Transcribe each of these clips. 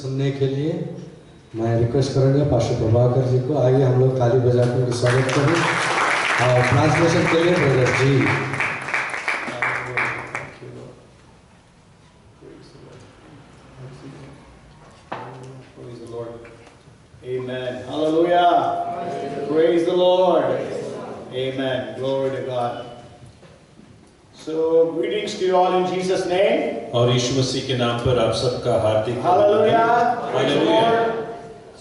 सुनने के लिए मैं रिक्वेस्ट करूँगा पास्टर प्रभाकर जी को, आइए हम लोग ताली बजाकर उनका स्वागत करें। और ट्रांसलेशन के लिए brother ji. Amen. Hallelujah. Praise the Lord. Amen. Glory to God. So, greetings to you all in Jesus' name. और यीशु मसीह के नाम पर आप सबका हार्दिक Hallelujah. Praise the Hallelujah. Lord.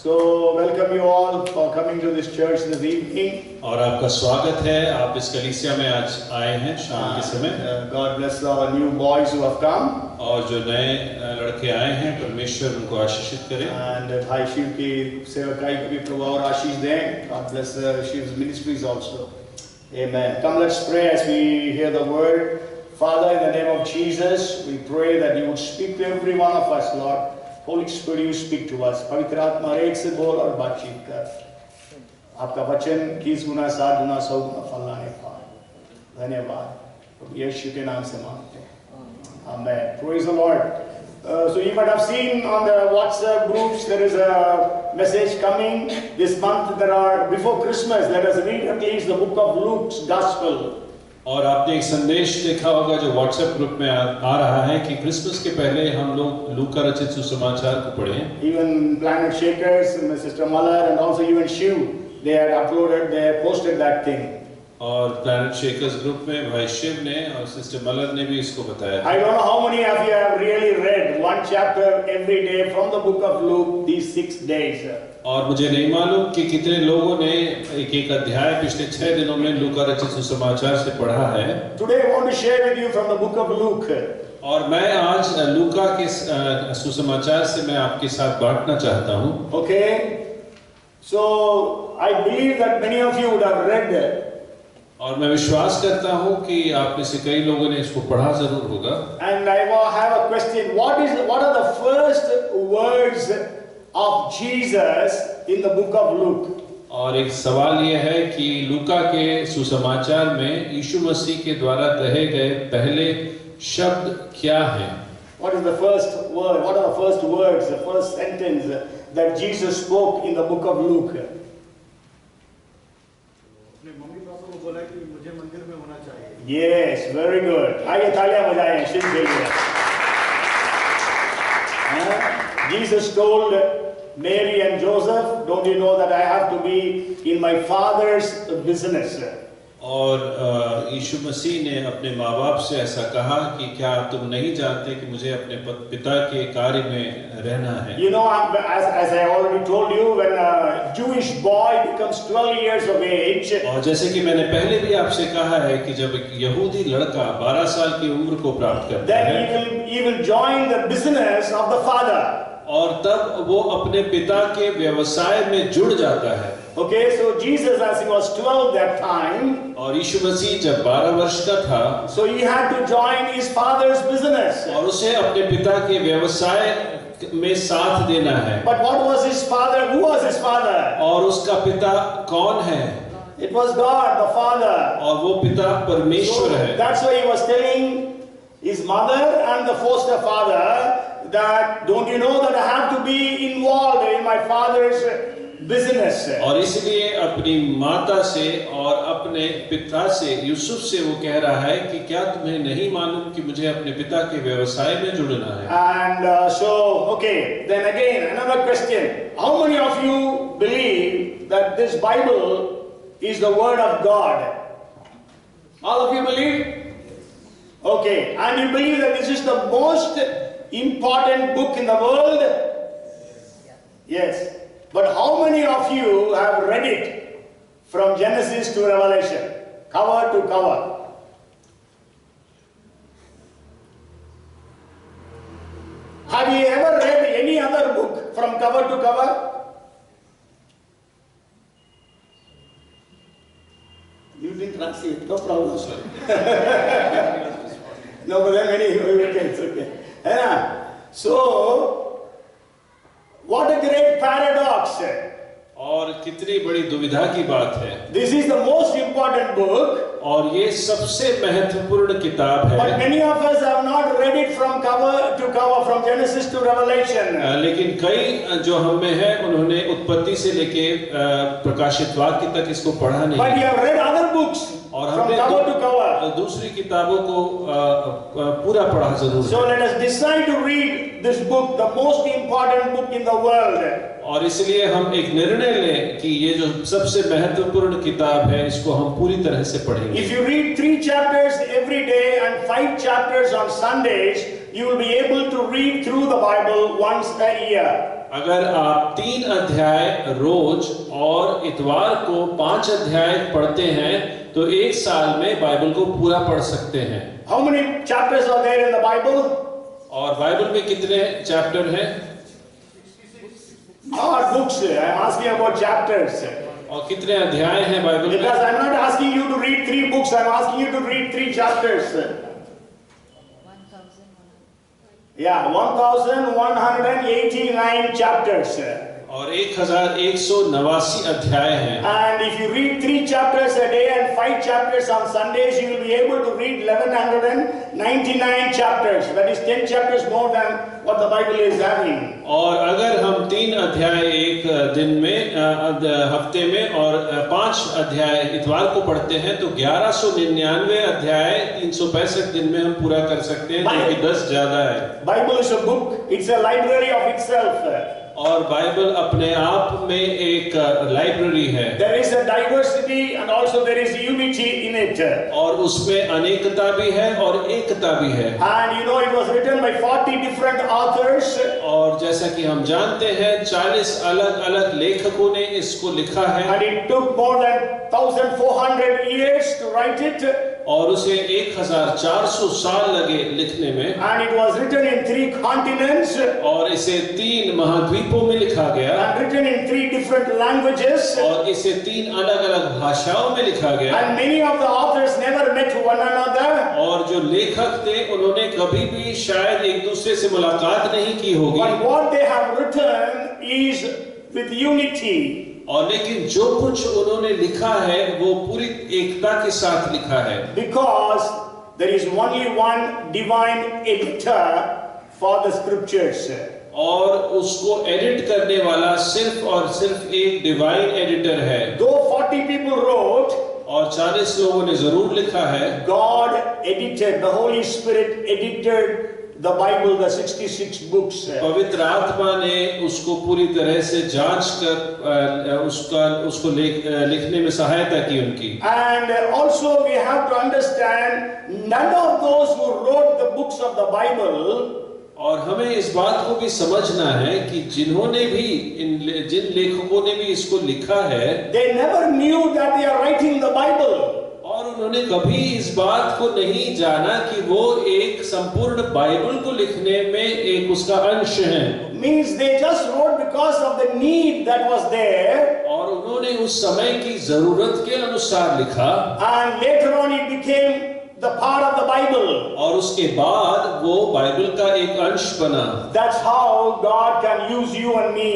So, welcome you all for coming to this church this evening. और आपका स्वागत है, आप इस कलीसिया में आज आए हैं शाम के समय। God bless our new boys who have come. और जो नए लड़के आए हैं, परमेश्वर उनको आशीषित करे। And भाई शिव की सेवकाई को भी प्रभु और आशीष दें। God bless Shiv's ministries also. Amen. Come, let's pray as we hear the word. Father, in the name of Jesus, we pray that you would speak to every one of us, Lord. Holy Spirit, you speak to us. पवित्र आत्मा एक से बोल और बातचीत कर। आपका वचन 20 गुना 60 गुना 100 गुना फल लाने पाए। धन्यवाद। यीशु के नाम से मांगते हैं। Amen. Praise the Lord. So you might have seen on the WhatsApp groups there is a message coming this month. There are before Christmas. Let us read at least the book of Luke's Gospel. और आपने एक संदेश देखा होगा जो WhatsApp group में आ रहा है कि क्रिसमस के पहले हम लोग लूका रचित सुसमाचार को पढ़ें। Even Planet Shakers, Sister Malar, and also even Shiv, they had uploaded, they had posted that thing. और प्लैनेट शेकर्स ग्रुप में भाई शिव ने और सिस्टर मलर ने भी इसको बताया। I don't know how many of you have really read one chapter every day from the book of Luke these 6 days. और मुझे नहीं मालूम कि कितने लोगों ने एक अध्याय पिछले 6 दिनों में लूका रचित सुसमाचार से पढ़ा है। Today I want to share with you from the book of Luke. और मैं आज लूका के सुसमाचार से मैं आपके साथ बांटना चाहता हूँ। Okay, so I believe that many of you would have read it. और मैं विश्वास करता हूँ कि आप में से कई लोगों ने इसको पढ़ा जरूर होगा। And I have a question. What are the first words of Jesus in the book of Luke? और एक सवाल यह है कि लूका के सुसमाचार में यीशु मसीह के द्वारा कहे गए पहले शब्द क्या हैं? What is the first word? What are the first words, the first sentence that Jesus spoke in the book of Luke? Yes, very good. आइए तालियां बजाएं शिव के लिए। Jesus told Mary and Joseph, don't you know that I have to be in my father's business? और यीशु मसीह ने अपने माँ बाप से ऐसा कहा कि क्या तुम नहीं जानते कि मुझे अपने पिता के कार्य में रहना है? You know, as I already told you, when a Jewish boy becomes 12 years of age, और जैसे कि मैंने पहले भी आपसे कहा है कि जब एक यहूदी लड़का 12 साल की उम्र को प्राप्त करता है, then he will join the business of the father. और तब वो अपने पिता के व्यवसाय में जुड़ जाता है। Okay, so Jesus, as he was 12 that time, और यीशु मसीह जब 12 वर्ष का था, so he had to join his father's business. और उसे अपने पिता के व्यवसाय में साथ देना है। But what was his father? Who was his father? और उसका पिता कौन है? It was God, the Father. और वो पिता परमेश्वर है। That's why he was telling his mother and the foster father that don't you know that I have to be involved in my father's business. और इसलिए अपनी माता से और अपने पिता से यूसुफ से वो कह रहा है कि क्या तुम्हें नहीं मालूम कि मुझे अपने पिता के व्यवसाय में जुड़ना है? And so okay, then again another question. How many of you believe that this Bible is the word of God? All of you believe? Okay, and you believe that this is the most important book in the world? Yes. But how many of you have read it from Genesis to Revelation, cover to cover? Have you ever read any other book from cover to cover? You didn't translate, no problem. No, but then it's okay. So, what a great paradox. और कितनी बड़ी दुविधा की बात है। This is the most important book. और ये सबसे महत्वपूर्ण किताब है। But many of us have not read it from cover to cover, from Genesis to Revelation. लेकिन कई जो हम में है उन्होंने उत्पत्ति से लेके प्रकाशित वाक्य तक इसको पढ़ा नहीं। But you have read other books और from हमने cover to cover. दूसरी किताबों को पूरा पढ़ा जरूर So है। let us decide to read this book, the most important book in the world. और इसलिए हम एक निर्णय लें कि ये जो सबसे महत्वपूर्ण किताब है इसको हम पूरी तरह से पढ़ेंगे। If you read 3 chapters every day and 5 chapters on Sundays, you will be able to read through the Bible once a year. अगर आप 3 अध्याय रोज और इतवार को 5 अध्याय पढ़ते हैं तो एक साल में बाइबल को पूरा पढ़ सकते हैं। How many chapters are there in the Bible? और बाइबल में कितने चैप्टर हैं? Not books. I am asking about chapters. और कितने अध्याय हैं बाइबल में? Because I am not asking you to read 3 books. I am asking you to read 3 chapters. 1100. Yeah, 1189 chapters. और 1189 अध्याय हैं। And if you read 3 chapters a day and 5 chapters on Sundays, you will be able to read 1199 chapters. That is 10 chapters more than what the Bible is having. और अगर हम 3 अध्याय एक दिन में हफ्ते में और 5 अध्याय इतवार को पढ़ते हैं तो 1199 अध्याय 365 दिन में हम पूरा कर सकते हैं, जो कि 10 ज्यादा है। Bible is a book. It's a library of itself. और बाइबल अपने आप में एक लाइब्रेरी है। There is a diversity and also there is unity in it. और उसमें अनेकता भी है और एकता भी है। And you know it was written by 40 different authors. और जैसा कि हम जानते हैं 40 अलग-अलग लेखकों ने इसको लिखा है। And it took more than 1400 years to write it. और उसे 1400 साल लगे लिखने में। And it was written in 3 continents. और इसे 3 महाद्वीपों में लिखा गया। And written in 3 different languages. और इसे 3 अलग-अलग भाषाओं में लिखा गया। And many of the authors never met one another. और जो लेखक थे उन्होंने कभी भी शायद एक दूसरे से मुलाकात नहीं की होगी। But what they have written is with unity. और लेकिन जो कुछ उन्होंने लिखा है वो पूरी एकता के साथ लिखा है। Because there is only one divine editor for the scriptures. और उसको एडिट करने वाला सिर्फ और सिर्फ एक डिवाइन एडिटर है। Though 40 people wrote, और 40 लोगों ने जरूर लिखा है, God edited, the Holy Spirit edited the Bible, the 66 books. पवित्र आत्मा ने उसको पूरी तरह से जांच कर उसको लिखने में सहायता की उनकी। And also we have to understand, none of those who wrote the books of the Bible, और हमें इस बात को भी समझना है कि जिन्होंने भी जिन लेखकों ने भी इसको लिखा है, they never knew that they are writing the Bible. और उन्होंने कभी इस बात को नहीं जाना कि वो एक संपूर्ण बाइबल को लिखने में एक उसका अंश है। Means they just wrote because of the need that was there. और उन्होंने उस समय की जरूरत के अनुसार लिखा। And later on it became the part of the Bible. और उसके बाद वो बाइबल का एक अंश बना। That's how God can use you and me.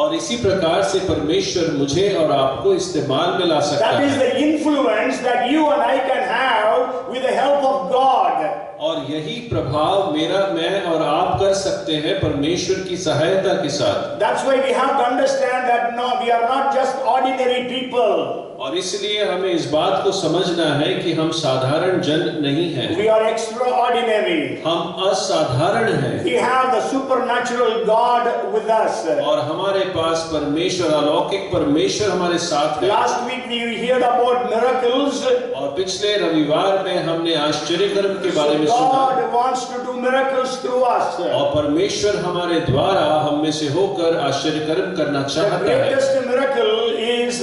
और इसी प्रकार से परमेश्वर मुझे और आपको इस्तेमाल में ला सकता That is है। the influence that you and I can have with the help of God. और यही प्रभाव मैं और आप कर सकते हैं परमेश्वर की सहायता के साथ। That's why we have to understand that no, we are not just ordinary people. और इसलिए हमें इस बात को समझना है कि हम साधारण जन नहीं हैं। We are extraordinary. हम असाधारण हैं। We have the supernatural God with us. और हमारे पास परमेश्वर, अलौकिक परमेश्वर हमारे साथ है। Last week we heard about miracles. और पिछले रविवार में हमने आश्चर्य कर्म के बारे में सुना। God wants to do miracles through us. और परमेश्वर हमारे द्वारा हम में से होकर आश्चर्य कर्म करना The चाहता है। greatest miracle is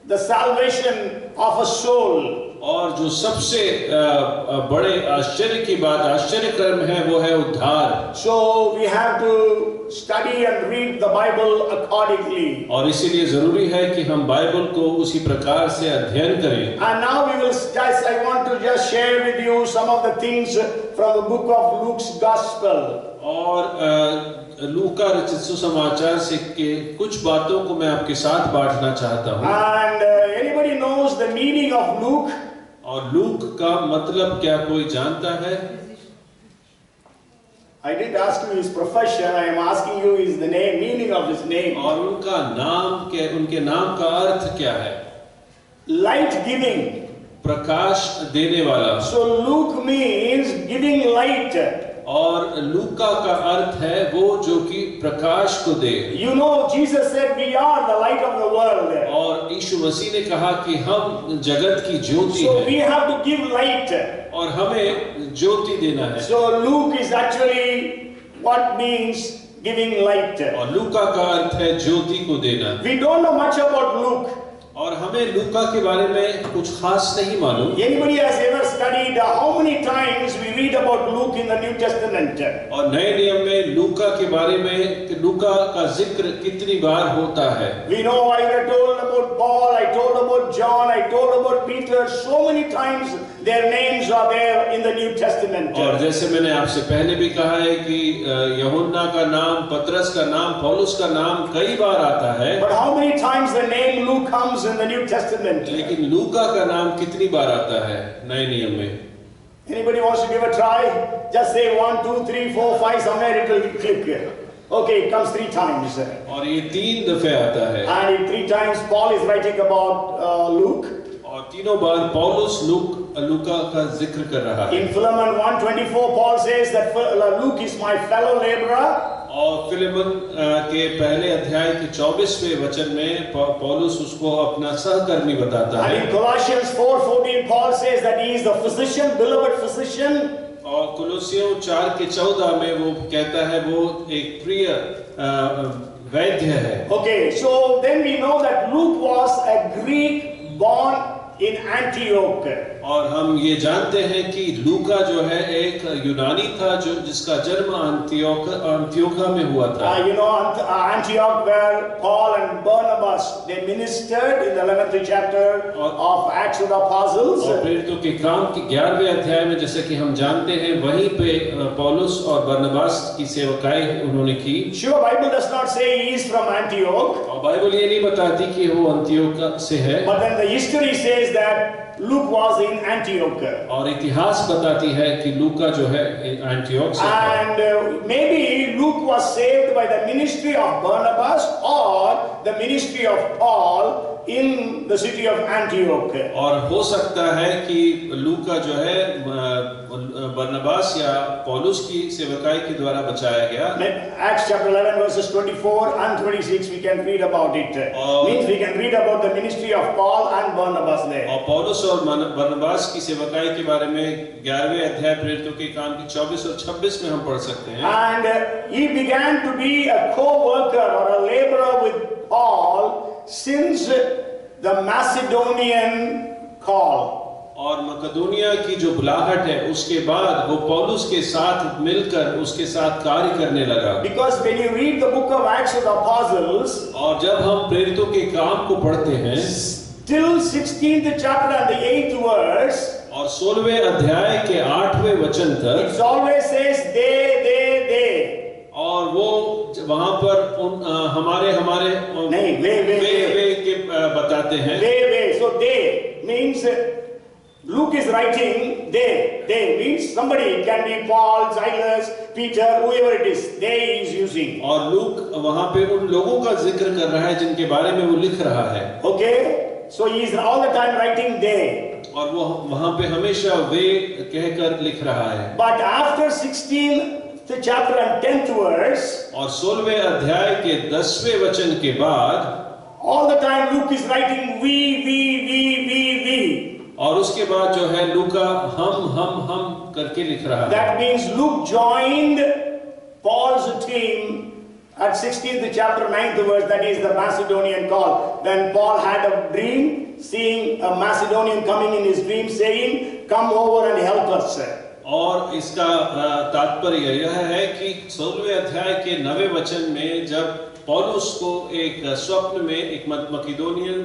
the salvation of a soul. और जो सबसे बड़े आश्चर्य की बात, आश्चर्य कर्म है, वो है उद्धार। So we have to study and read the Bible accordingly. और इसीलिए जरूरी है कि हम बाइबल को उसी प्रकार से अध्ययन करें। And now we will just, I want to just share with you some of the things from the book of Luke's Gospel. और लूका रचित सुसमाचार से के कुछ बातों को मैं आपके साथ बांटना चाहता हूँ। And anybody knows the meaning of Luke? और लूक का मतलब क्या कोई जानता है? I didn't ask you his profession. I am asking you is the name, meaning of his name. और उनका नाम क्या, उनके नाम का अर्थ क्या है? Light giving. प्रकाश देने वाला। So Luke means giving light. और लूका का अर्थ है वो जो कि प्रकाश को दे। You know, Jesus said we are the light of the world. और यीशु मसीह ने कहा कि हम जगत की ज्योति So हैं। we have to give light. और हमें ज्योति देना है। So Luke is actually what means giving light. और लूका का अर्थ है ज्योति को देना। We don't know much about Luke. और हमें लूका के बारे में कुछ खास नहीं मालूम। Anybody has ever studied how many times we read about Luke in the New Testament? और नए नियम में लूका के बारे में कि लूका का जिक्र कितनी बार होता है? We know I told about Paul, I told about John, I told about Peter. So many times their names are there in the New Testament. और जैसे मैंने आपसे पहले भी कहा है कि यूहन्ना का नाम, पतरस का नाम, पौलुस का नाम कई बार आता है। But how many times the name Luke comes in the New Testament? लेकिन लूका का नाम कितनी बार आता है नए नियम में? Anybody wants to give a try? Just say 1, 2, 3, 4, 5, somewhere it will click. Okay, it comes 3 times. और ये 3 दफे आता है। And 3 times Paul is writing about Luke. और तीनों बार पौलुस लूका का जिक्र कर रहा है। In Philemon 1:24, Paul says that Luke is my fellow laborer. और फिलेमन के पहले अध्याय के 24वें वचन में पौलुस उसको अपना सहकर्मी बताता है। And in Colossians 4:14, Paul says that he is the physician, beloved physician. और कुलुस्सियों 4:14 में वो कहता है वो एक प्रिय वैद्य है। Okay, so then we know that Luke was a Greek born in Antioch. और हम ये जानते हैं कि लूका जो है एक यूनानी था जो जिसका जन्म अंतियोखा में हुआ था। You know, Antioch where Paul and Barnabas they ministered in the 11th chapter of Acts of the Apostles. और प्रेरितों के काम के 11वें अध्याय में जैसे कि हम जानते हैं वहीं पे पौलुस और बरनबास की सेवकाई उन्होंने की। Sure, Bible does not say he is from Antioch. और बाइबल ये नहीं बताती कि वो अंतियोखा से है। But then the history says that Luke was in Antioch. और इतिहास बताती है कि लूका जो है एंटियोख से था। And maybe Luke was saved by the ministry of Barnabas or the ministry of Paul in the city of Antioch. और हो सकता है कि लूका जो है बरनबास या पौलुस की सेवकाई के द्वारा बचाया गया। Acts chapter 11 verses 24 and 26 we can read about it. Means we can read about the ministry of Paul and Barnabas there. और पौलुस और बरनबास की सेवकाई के बारे में 11वें अध्याय प्रेरितों के काम की 24 और 26 में हम पढ़ सकते हैं। And he began to be a co-worker or a laborer with Paul since the Macedonian call. और मकदूनिया की जो बुलाहट है उसके बाद वो पौलुस के साथ मिलकर उसके साथ कार्य करने लगा। Because when you read the book of Acts of the Apostles, और जब हम प्रेरितों के काम को पढ़ते हैं till 16th chapter and the 8th verse, और 16वें अध्याय के 8वें वचन तक it always says they. और वो वहां पर हमारे नहीं, वे के बताते हैं। They. So they means Luke is writing they means somebody, it can be Paul, Silas, Peter, whoever it is, they is using. और लूक वहां पे उन लोगों का जिक्र कर रहा है जिनके बारे में वो लिख रहा है। Okay, so he is all the time writing they. और वो वहां पे हमेशा वे कहकर लिख रहा है। But after 16th chapter and 10th verse, और 16वें अध्याय के 10वें वचन के बाद all the time Luke is writing we. और उसके बाद जो है लूका हम करके लिख रहा है। That means Luke joined Paul's team at 16th chapter 9th verse, that is the Macedonian call. When Paul had a dream, seeing a Macedonian coming in his dream saying, come over and help us. और इसका तात्पर्य यह है कि 16वें अध्याय के 9वें वचन में जब पौलुस को एक स्वप्न में एक मकिदोनियन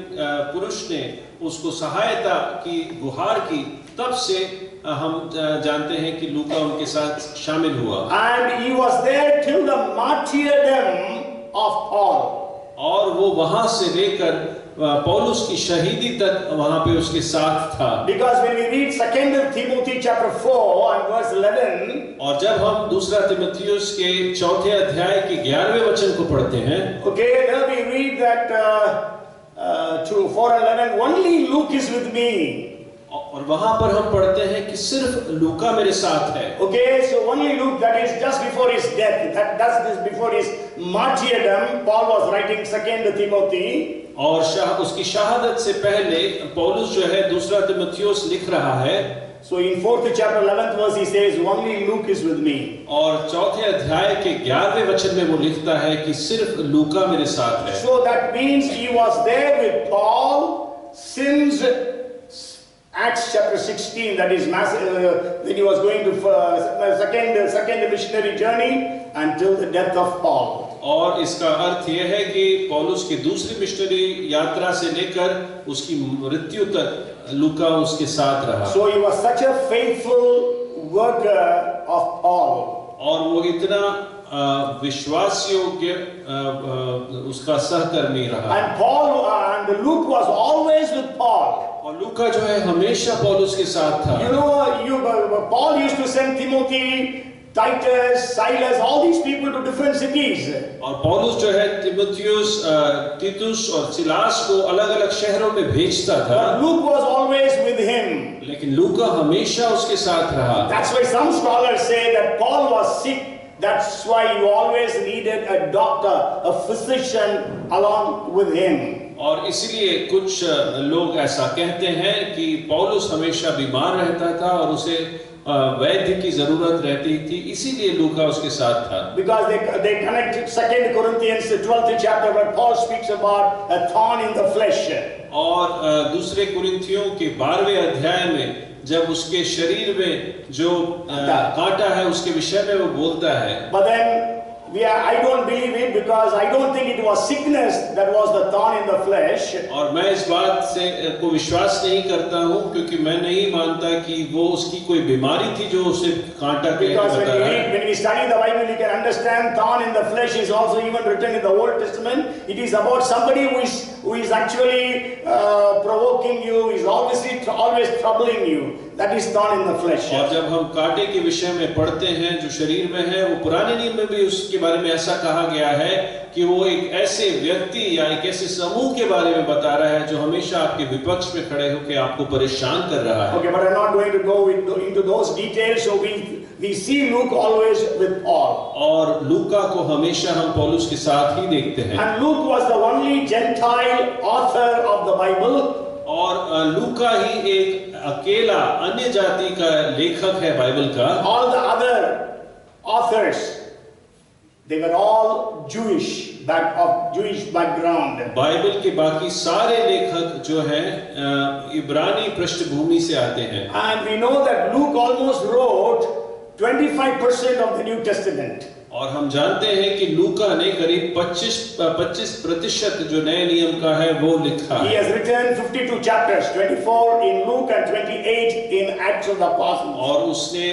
पुरुष ने उसको सहायता की गुहार की, तब से हम जानते हैं कि लूका उनके साथ शामिल हुआ। And he was there till the martyrdom of Paul. और वो वहां से लेकर पौलुस की शहीदी तक वहां पे उसके साथ था। Because when we read 2 Timothy chapter 4 and verse 11, और जब हम दूसरा तीमुथियुस के चौथे अध्याय के 11वें वचन को पढ़ते हैं, okay, there we read that 4 and 11, only Luke is with me. और वहां पर हम पढ़ते हैं कि सिर्फ लूका मेरे साथ है। Okay, so only Luke, that is just before his death, that's this before his martyrdom, Paul was writing 2 Timothy. और उसकी शहादत से पहले पौलुस जो है दूसरा तीमुथियुस लिख रहा है। So in 4th chapter 11th verse he says, only Luke is with me. और चौथे अध्याय के 11वें वचन में वो लिखता है कि सिर्फ लूका मेरे साथ है। So that means he was there with Paul since Acts chapter 16, that is when he was going to second missionary journey until the death of Paul. और इसका अर्थ यह है कि पौलुस की दूसरी मिशनरी यात्रा से लेकर उसकी मृत्यु तक लूका उसके साथ रहा। So he was such a faithful worker of Paul. और वो इतना विश्वास योग्य उसका सहकर्मी रहा। And Paul and Luke was always with Paul. और लूका जो है हमेशा पौलुस के साथ था। You know, Paul used to send Timothy, Titus, Silas, all these people to different cities. और पौलुस जो है तीमुथियुस, तीतुस और सिलास को अलग-अलग शहरों में भेजता था। But Luke was always with him. लेकिन लूका हमेशा उसके साथ रहा। That's why some scholars say that Paul was sick. That's why you always needed a doctor, a physician along with him. और इसलिए कुछ लोग ऐसा कहते हैं कि पौलुस हमेशा बीमार रहता था और उसे वैद्य की जरूरत रहती थी, इसीलिए लूका उसके साथ था। Because they connect 2 Corinthians 12th chapter where Paul speaks about a thorn in the flesh. और दूसरे कुरिन्थियों के 12वें अध्याय में जब उसके शरीर में जो कांटा है उसके विषय में वो बोलता है। But then I don't believe it because I don't think it was sickness that was the thorn in the flesh. और मैं इस बात से को विश्वास नहीं करता हूँ क्योंकि मैं नहीं मानता कि वो उसकी कोई बीमारी थी जो उसे कांटा के बता रहा है। When we study the Bible, you can understand thorn in the flesh is also even written in the Old Testament. It is about somebody who is actually provoking you, is always troubling you. That is thorn in the flesh. और जब हम कांटे के विषय में पढ़ते हैं जो शरीर में है, वो पुराने नियम में भी उसके बारे में ऐसा कहा गया है कि वो एक ऐसे व्यक्ति या एक ऐसे समूह के बारे में बता रहा है जो हमेशा आपके विपक्ष में खड़े होकर आपको परेशान कर रहा है। Okay, but I'm not going to go into those details. So we see Luke always with Paul. और लूका को हमेशा हम पौलुस के साथ ही देखते हैं। And Luke was the only Gentile author of the Bible. और लूका ही एक अकेला अन्य जाति का लेखक है बाइबल का। All the other authors, they were all Jewish background. Bible के बाकी सारे लेखक जो हैं इब्रानी पृष्ठभूमि से आते हैं। And we know that Luke almost wrote 25% of the New Testament. और हम जानते हैं कि लूका ने करीब 25% जो नए नियम का है वो लिखा He है। has written 52 chapters, 24 in Luke and 28 in Acts of the Apostles. और उसने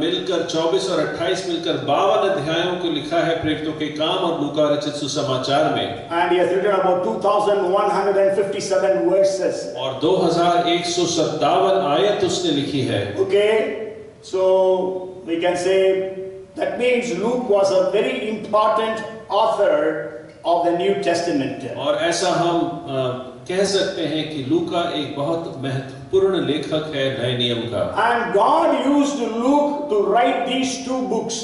मिलकर 24 और 28 मिलकर 52 अध्यायों को लिखा है प्रेरितों के काम और लूका रचित सुसमाचार में। And he has written about 2157 verses. और 2157 आयत उसने लिखी है। Okay, so we can say that means Luke was a very important author of the New Testament. और ऐसा हम कह सकते हैं कि लूका एक बहुत महत्वपूर्ण लेखक है नए नियम का। And God used Luke to write these two books.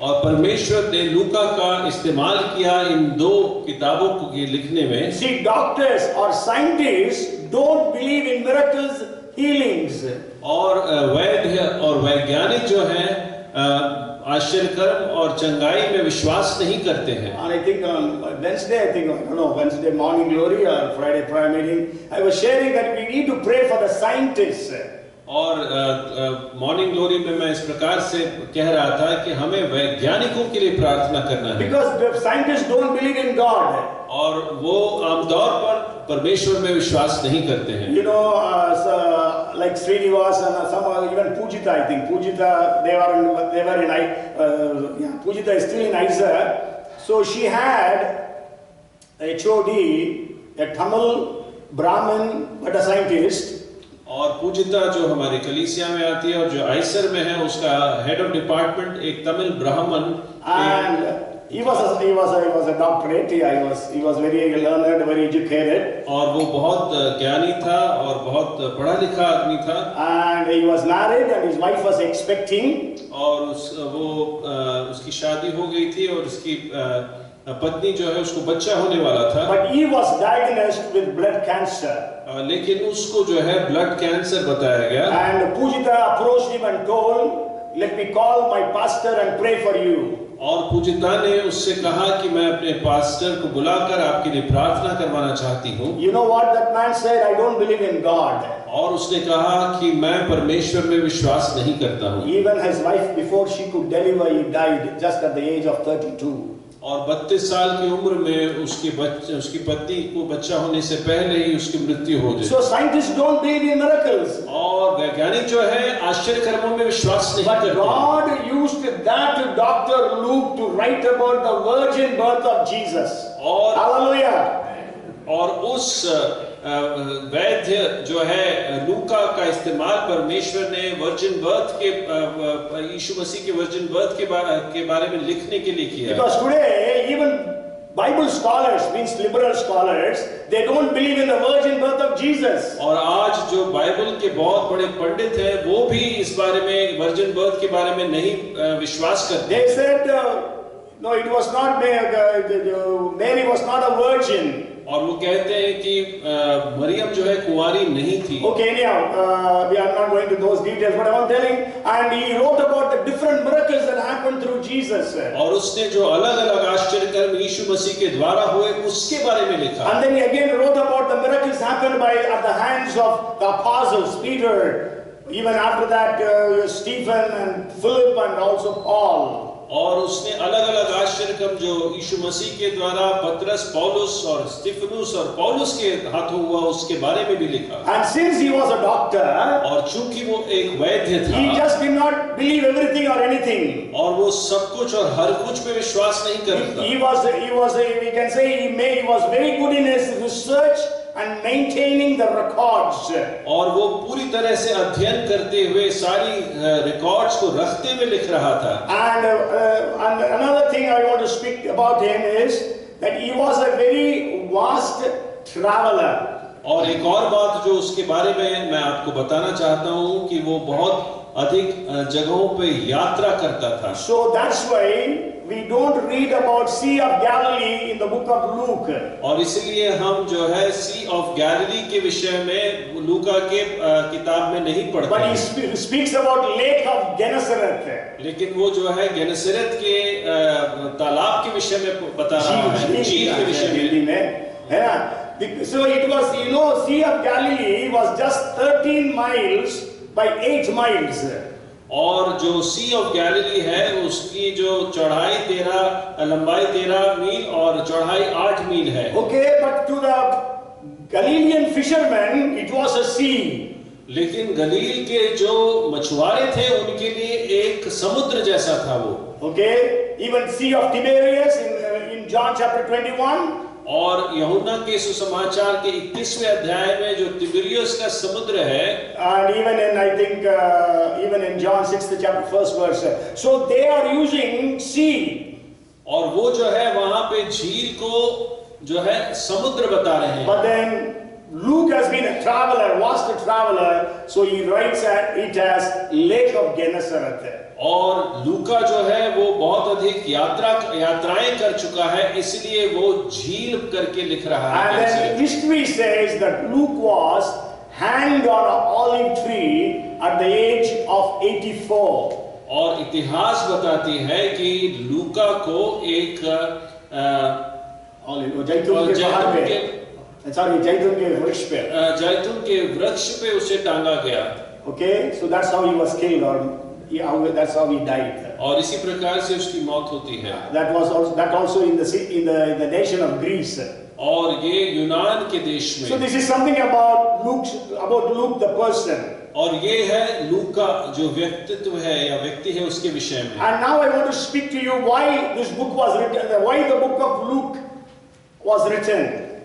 और परमेश्वर ने लूका का इस्तेमाल किया इन दो किताबों को लिखने में। See, doctors or scientists don't believe in miracles, healings. और वैद्य और वैज्ञानिक जो हैं आश्चर्यकर्म और चंगाई में विश्वास नहीं करते हैं। And I think on Wednesday, I don't know, Wednesday morning glory or Friday prayer meeting, I was sharing that we need to pray for the scientists. और मॉर्निंग ग्लोरी में मैं इस प्रकार से कह रहा था कि हमें वैज्ञानिकों के लिए प्रार्थना करना है। Because the scientists don't believe in God. और वो आमतौर पर परमेश्वर में विश्वास नहीं करते हैं। You know, like Srinivas and some even Pujita, I think Pujita, they were in Pujita is still in Isa. So she had a HOD, a Tamil Brahmin, but a scientist. और पूजिता जो हमारी कलीसिया में आती है और जो आइसर में है उसका हेड ऑफ डिपार्टमेंट एक तमिल ब्राह्मण, And he was a doctorate. He was very learned, very educated. और वो बहुत ज्ञानी था और बहुत पढ़ा लिखा आदमी था। And he was married, and his wife was expecting. और उसकी शादी हो गई थी और उसकी पत्नी जो है उसको बच्चा होने वाला था। But he was diagnosed with blood cancer. लेकिन उसको जो है ब्लड कैंसर बताया गया। And Pujita approached him and told, "Let me call my pastor and pray for you." और पूजिता ने उससे कहा कि मैं अपने पास्टर को बुलाकर आपके लिए प्रार्थना करवाना चाहती हूँ। You know what that man said? "I don't believe in God." और उसने कहा कि मैं परमेश्वर में विश्वास नहीं करता हूँ। Even his wife, before she could deliver, he died just at the age of 32. और 32 साल की उम्र में उसकी पत्नी को बच्चा होने से पहले ही उसकी मृत्यु हो गई। So scientists don't believe in miracles. और वैज्ञानिक जो है आश्चर्य कर्मों में विश्वास नहीं But करते। God used that Dr. Luke to write about the virgin birth of Jesus. और Hallelujah. और उस वैद्य जो है लूका का इस्तेमाल परमेश्वर ने वर्जिन बर्थ के यीशु मसीह के वर्जिन बर्थ के बारे में लिखने के लिए किया। Because today even Bible scholars, means liberal scholars, they don't believe in the virgin birth of Jesus. और आज जो बाइबल के बहुत बड़े पंडित हैं वो भी इस बारे में वर्जिन बर्थ के बारे में नहीं विश्वास करते। They said no, it was not Mary was not a virgin. और वो कहते हैं कि मरियम जो है कुंवारी नहीं थी। Okay, now we are not going to those details, but I am telling, and he wrote about the different miracles that happened through Jesus. और उसने जो अलग-अलग आश्चर्य कर्म यीशु मसीह के द्वारा हुए उसके बारे में लिखा। And then he again wrote about the miracles happened at the hands of the apostles, Peter, even after that Stephen and Philip and also Paul. और उसने अलग-अलग आश्चर्य कर्म जो यीशु मसीह के द्वारा पतरस, पौलुस और स्तिफनुस और पौलुस के हाथों हुआ उसके बारे में भी लिखा। And since he was a doctor, और चूंकि वो एक वैद्य था, he just did not believe everything or anything. और वो सब कुछ और हर कुछ पे विश्वास नहीं करता। He was we can say he was very good in his research and maintaining the records. और वो पूरी तरह से अध्ययन करते हुए सारी रिकॉर्ड्स को रखते हुए लिख रहा था। And another thing I want to speak about him is that he was a very vast traveler. और एक और बात जो उसके बारे में मैं आपको बताना चाहता हूँ कि वो बहुत अधिक जगहों पे यात्रा करता था। So that's why we don't read about Sea of Galilee in the book of Luke. और इसलिए हम जो है सी ऑफ गैलिली के विषय में लूका के किताब में नहीं पढ़ते। But he speaks about Lake of Gennesaret. लेकिन वो जो है गेनेसरेत के तालाब के विषय में बता रहा है, झील के विषय में। So it was, Sea of Galilee was just 13 miles by 8 miles. और जो सी ऑफ गैलिली है उसकी जो चौड़ाई 13, लंबाई 13 मील और चौड़ाई 8 मील है। Okay, but to the Galilean fishermen it was a sea. लेकिन गलील के जो मछुआरे थे उनके लिए एक समुद्र जैसा था वो। Okay, even Sea of Tiberias in John chapter 21. और यूहन्ना के सुसमाचार के 21वें अध्याय में जो तिबिरियस का समुद्र है, and even in I think even in John 6th chapter 1st verse, so they are using sea. और वो जो है वहां पे झील को जो है समुद्र बता रहे हैं। But then Luke has been a traveler, vast traveler, so he writes it as Lake of Gennesaret. और लूका जो है वो बहुत अधिक यात्राएं कर चुका है, इसलिए वो झील करके लिख रहा है। And then history says that Luke was hanged on an olive tree at the age of 84. और इतिहास बताती है कि लूका को एक जैतून के वृक्ष पे उसे टांगा गया। Okay, so that's how he was killed, or that's how he died. और इसी प्रकार से उसकी मौत होती है। That also in the nation of Greece. और ये यूनान के देश में। So this is something about Luke the person. और ये है लूका जो व्यक्तित्व है या व्यक्ति है उसके विषय में। And now I want to speak to you why this book was written, why the book of Luke was written.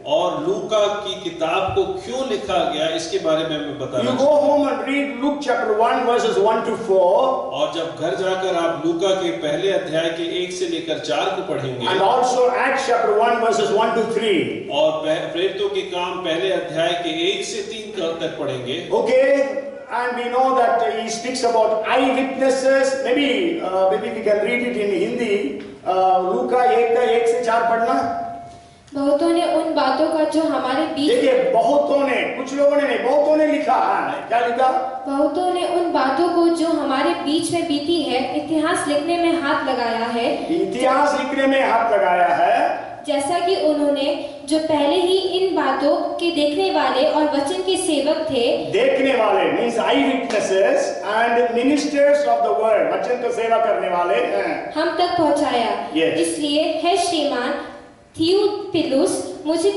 और लूका की किताब को क्यों लिखा गया इसके बारे में मैं बताना You चाहता go हूं। home and read Luke chapter 1 verses 1 to 4, और जब घर जाकर आप लूका के पहले अध्याय के 1 से लेकर 4 को पढ़ेंगे and also Acts chapter 1 verses 1 to 3. और प्रेरितों के काम पहले अध्याय के 1 से 3 तक पढ़ेंगे। Okay, and we know that he speaks about eyewitnesses. Maybe we can read it in Hindi. लूका 1 का 1 से 4 पढ़ना। बहुतों ने उन बातों का जो हमारे बीच देखिए, बहुतों ने, कुछ लोगों ने नहीं, बहुतों ने लिखा। क्या लिखा? बहुतों ने उन बातों को जो हमारे बीच में बीती है इतिहास लिखने में हाथ लगाया है, इतिहास लिखने में हाथ लगाया है, जैसा कि उन्होंने जो पहले ही इन बातों के देखने वाले और वचन के सेवक थे। देखने वाले means I witnesses and ministers of the word, वचन को सेवा करने वाले हैं, हम तक पहुंचाया। Yes. इसलिए है श्रीमान थियोफिलुस, मुझे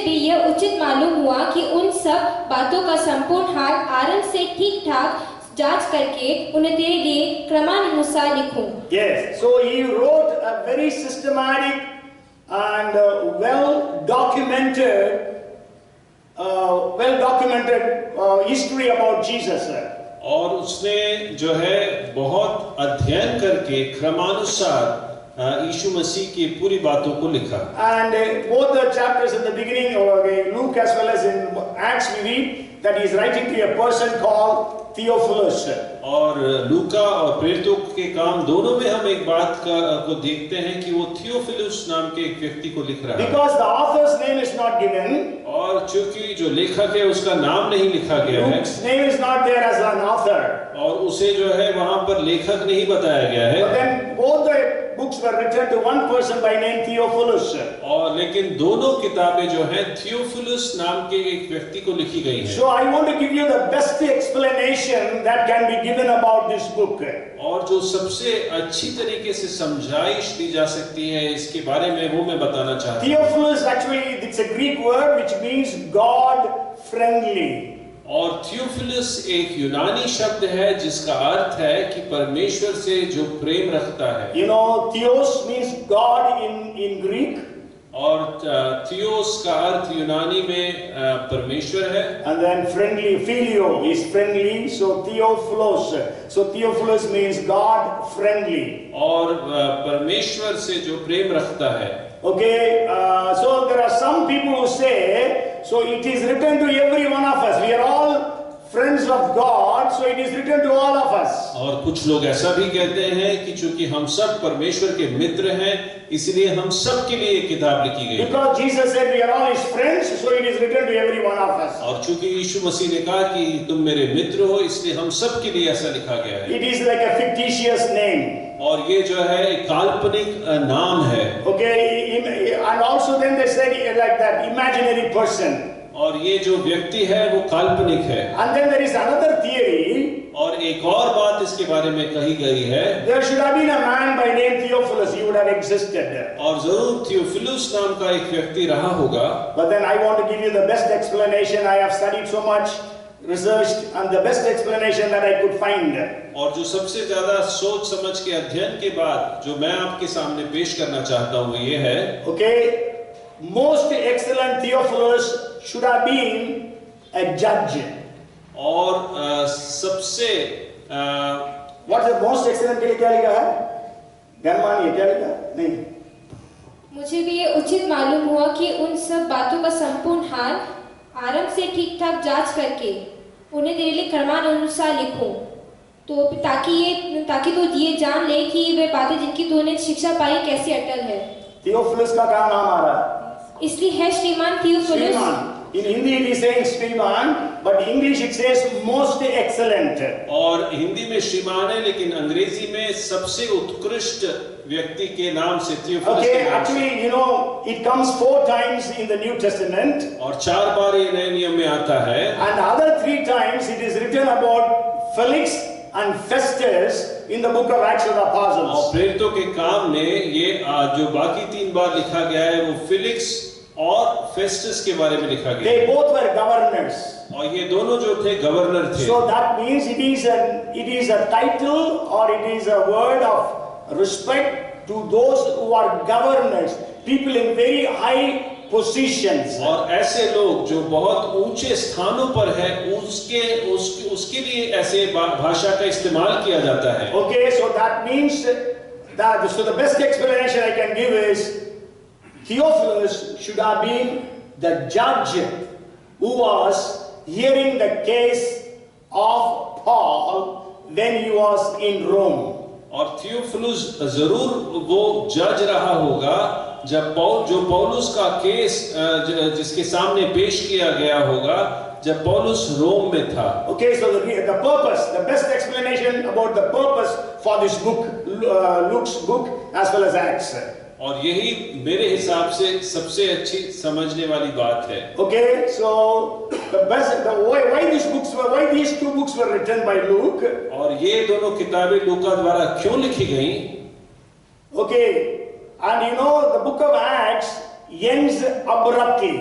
भी यह उचित मालूम हुआ कि उन सब बातों का संपूर्ण हाल आरंभ से ठीक ठाक जांच करके उन्हें तेरे लिए क्रमानुसार लिखूं। Yes, so he wrote a very systematic and well documented history about Jesus. और उसने जो है बहुत अध्ययन करके क्रमानुसार यीशु मसीह की पूरी बातों को लिखा। And both the chapters in the beginning, Luke as well as in Acts, we read that he is writing to a person called Theophilus. और लूका और प्रेरितों के काम दोनों में हम एक बात को देखते हैं कि वो थियोफिलुस नाम के एक व्यक्ति को लिख रहा है। Because the author's name is not given, और चूंकि जो लेखक है उसका नाम नहीं लिखा गया है, Luke's name is not there as an author. और उसे जो है वहां पर लेखक नहीं बताया गया है। But then both the books were written to one person by name Theophilus. और लेकिन दोनों किताबें जो हैं थियोफिलुस नाम के एक व्यक्ति को लिखी गई हैं। So I want to give you the best explanation that can be given about this book. और जो सबसे अच्छी तरीके से समझाइश दी जा सकती है इसके बारे में वो मैं बताना चाहता हूँ। Theophilus, actually it's a Greek word which means God friendly. और थियोफिलुस एक यूनानी शब्द है जिसका अर्थ है कि परमेश्वर से जो प्रेम रखता है। You know, Theos means God in Greek. और थियोस का अर्थ यूनानी में परमेश्वर है। And then friendly, filio is friendly, so Theophilos. So Theophilus means God friendly. और परमेश्वर से जो प्रेम रखता है। Okay, so there are some people who say, so it is written to every one of us. We are all friends of God, so it is written to all of us. और कुछ लोग ऐसा भी कहते हैं कि चूंकि हम सब परमेश्वर के मित्र हैं, इसलिए हम सब के लिए ये किताब लिखी गई है। Because Jesus said we are all His friends, so it is written to every one of us. और चूंकि यीशु मसीह ने कहा कि तुम मेरे मित्र हो, इसलिए हम सब के लिए ऐसा लिखा गया है। It is like a fictitious name. और ये जो है एक काल्पनिक नाम है। Okay, and also then they said like that imaginary person. और ये जो व्यक्ति है वो काल्पनिक है। And then there is another theory. और एक और बात इसके बारे में कही गई है। There should have been a man by name Theophilus. He would have existed. और जरूर थियोफिलुस नाम का एक व्यक्ति रहा होगा। But then I want to give you the best explanation. I have studied so much, researched, and the best explanation that I could find. और जो सबसे ज्यादा सोच समझ के अध्ययन के बाद जो मैं आपके सामने पेश करना चाहता हूँ ये है। Okay, most excellent Theophilus should have been a judge. और सबसे What's the most excellent के लिए क्या लिखा है? ध्यान मानिए, क्या लिखा? नहीं। मुझे भी ये उचित मालूम हुआ कि उन सब बातों का संपूर्ण हाल आरंभ से ठीक ठाक जांच करके उन्हें तेरे लिए क्रमानुसार लिखूं, तो ताकि तू ये जान ले कि वे बातें जिनकी तूने शिक्षा पाई कैसी अटल है। Theophilus का क्या नाम आ रहा है? इसलिए है श्रीमान थियोफिलुस। श्रीमान। In Hindi it is saying श्रीमान, but English it says most excellent. और हिंदी में श्रीमान है, लेकिन अंग्रेजी में सबसे उत्कृष्ट व्यक्ति के नाम से थियोफिलुस Okay, के नाम से। actually, you know, it comes 4 times in the New Testament. और 4 बार ये नए नियम में आता है। And the other 3 times it is written about Felix and Festus in the book of Acts of the और Apostles. प्रेरितों के काम में ये जो बाकी 3 बार लिखा गया है वो फिलिक्स और फेस्टस के बारे में लिखा गया They है। both were governors. और ये दोनों जो थे गवर्नर थे। So that means it is a title or it is a word of respect to those who are governors, people in very high positions. और ऐसे लोग जो बहुत ऊंचे स्थानों पर है उसके लिए ऐसे भाषा का इस्तेमाल किया जाता है। Okay, so that means that, so the best explanation I can give is Theophilus should have been the judge who was hearing the case of Paul when he was in Rome. और Theophilus जरूर वो जज रहा होगा जब पौलुस का case जिसके सामने पेश किया गया होगा जब पौलुस रोम में था। Okay, so the purpose, the best explanation about the purpose for this book, Luke's book as well as Acts. और यही मेरे हिसाब से सबसे अच्छी समझने वाली बात है। Okay, so why these two books were written by Luke? और ये दोनों किताबें लूका द्वारा क्यों लिखी गईं? Okay, and you know the book of Acts ends abruptly.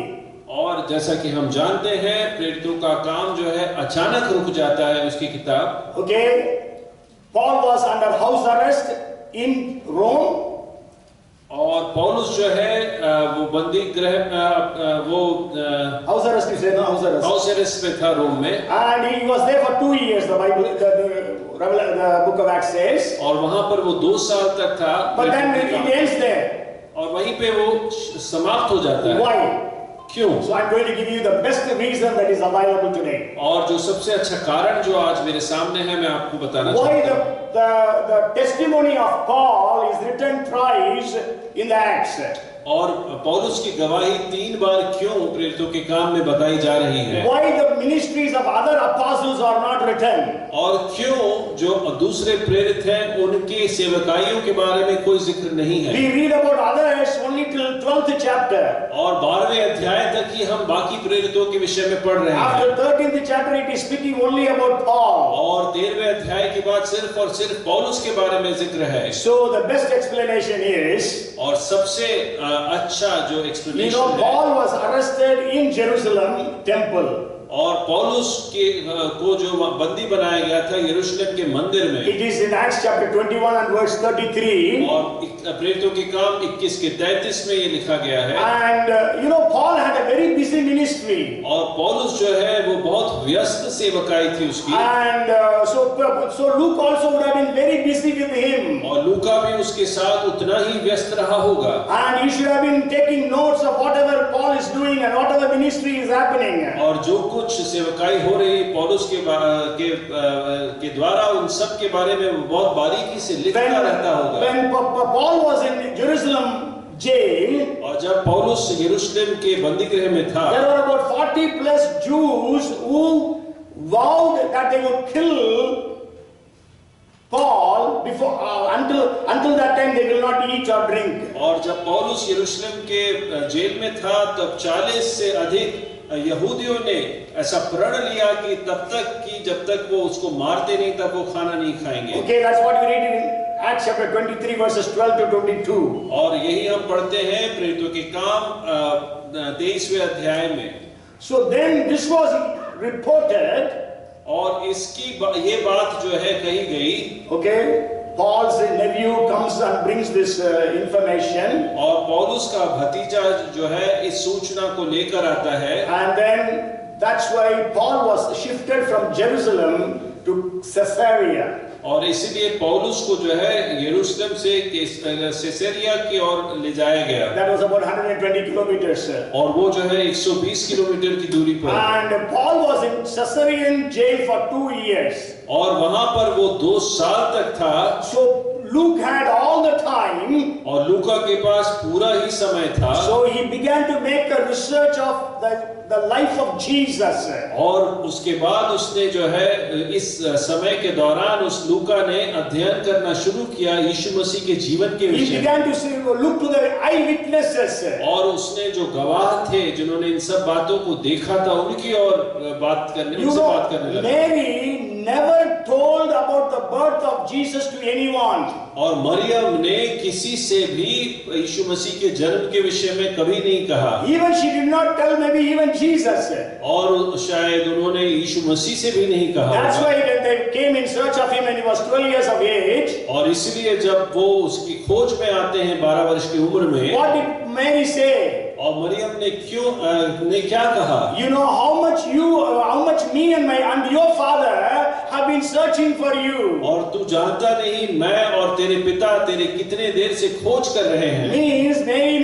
और जैसा कि हम जानते हैं प्रेरितों का काम जो है अचानक रुक जाता है उसकी किताब। Okay, Paul was under house arrest in Rome. और पौलुस जो है वो बंदी गृह वो house arrest is no house arrest में था रोम में। And he was there for 2 years. The Bible, the book of Acts says. और वहां पर वो 2 साल तक था। But then it ends there. और वहीं पे वो समाप्त हो जाता है। Why? क्यों? So I'm going to give you the best reason that is available today. और जो सबसे अच्छा कारण जो आज मेरे सामने है मैं आपको बताना Why चाहता हूँ। the testimony of Paul is written thrice in the Acts. और पौलुस की गवाही 3 बार क्यों प्रेरितों के काम में बताई जा रही है? Why the ministries of other apostles are not written? और क्यों जो दूसरे प्रेरित हैं उनके सेवकाइयों के बारे में कोई जिक्र नहीं है? We read about others only till 12th chapter. और 12वें अध्याय तक ही हम बाकी प्रेरितों के विषय में पढ़ रहे हैं। After 13th chapter it is speaking only about Paul. और 13वें अध्याय के बाद सिर्फ और सिर्फ पौलुस के बारे में जिक्र है। So the best explanation is, और सबसे अच्छा जो एक्सप्लेनेशन है, Paul was arrested in Jerusalem temple. और पौलुस को जो बंदी बनाया गया था यरूशलेम के मंदिर में। It is in Acts chapter 21 and verse 33. और प्रेरितों के काम 21 के 33 में ये लिखा गया है। And Paul had a very busy ministry. और पौलुस जो है वो बहुत व्यस्त सेवकाई थी उसकी। And so Luke also would have been very busy with him. और लूका भी उसके साथ उतना ही व्यस्त रहा होगा। And he should have been taking notes of whatever Paul is doing and whatever ministry is happening. और जो कुछ सेवकाई हो रही पौलुस के द्वारा उन सब के बारे में वो बहुत बारीकी से लिखता रहता होगा। When Paul was in Jerusalem jail, और जब पौलुस यरूशलेम के बंदीगृह में था, there were about 40 plus Jews who vowed that they would kill Paul before until that time they will not eat or drink. और जब पौलुस यरूशलेम के जेल में था तब 40 से अधिक यहूदियों ने ऐसा प्रण लिया कि तब तक कि जब तक वो उसको मारते नहीं तब वो खाना नहीं खाएंगे। Okay, that's what we read in Acts chapter 23 verses 12 to 22. और यही हम पढ़ते हैं प्रेरितों के काम 23वें अध्याय में। So then this was reported. और इसकी ये बात जो है कही गई। Okay, Paul's nephew comes and brings this information. और पौलुस का भतीजा जो है इस सूचना को लेकर आता है। And then that's why Paul was shifted from Jerusalem to Caesarea. और इसीलिए पौलुस को जो है यरूशलेम से कैसरिया की ओर ले जाया गया। That was about 120 kilometers. और वो जो है 120 किलोमीटर की दूरी पर। And Paul was in Caesarean jail for 2 years. और वहां पर वो 2 साल तक था। So Luke had all the time. और लूका के पास पूरा ही समय था। So he began to make a research of the life of Jesus. और उसके बाद उसने जो है इस समय के दौरान उस लूका ने अध्ययन करना शुरू किया यीशु मसीह के जीवन के He विषय में। began to look to the eyewitnesses. और उसने जो गवाह थे जिन्होंने इन सब बातों को देखा था उनकी और बात करने लगा। Mary never told about the birth of Jesus to anyone. और मरियम ने किसी से भी यीशु मसीह के जन्म के विषय में कभी नहीं कहा। Even she did not tell maybe even Jesus. और शायद उन्होंने यीशु मसीह से भी नहीं कहा। That's why when they came in search of him when he was 12 years of age, और इसलिए जब वो उसकी खोज में आते हैं 12 वर्ष की उम्र में, what did Mary say? और मरियम ने क्या कहा? You know how much me and your father have been searching for you. और तू जानता नहीं मैं और तेरे पिता तेरे कितने देर से खोज कर रहे हैं. Means Mary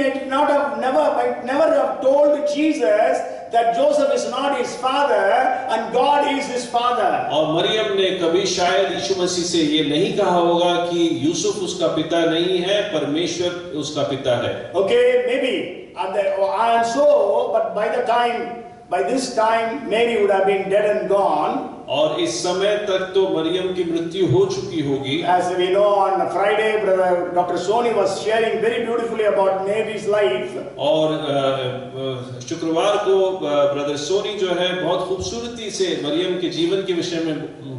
never have told Jesus that Joseph is not his father and God is his father. और मरियम ने कभी शायद यीशु मसीह से ये नहीं कहा होगा कि यूसुफ उसका पिता नहीं है, परमेश्वर उसका पिता है. Okay, maybe. And so, but by this time, Mary would have been dead and gone. और इस समय तक तो मरियम की मृत्यु हो चुकी होगी. As we know, on Friday, Brother Dr. Soni was sharing very beautifully about Mary's life. और शुक्रवार को ब्रदर सोनी जो है बहुत खूबसूरती से मरियम के जीवन के विषय में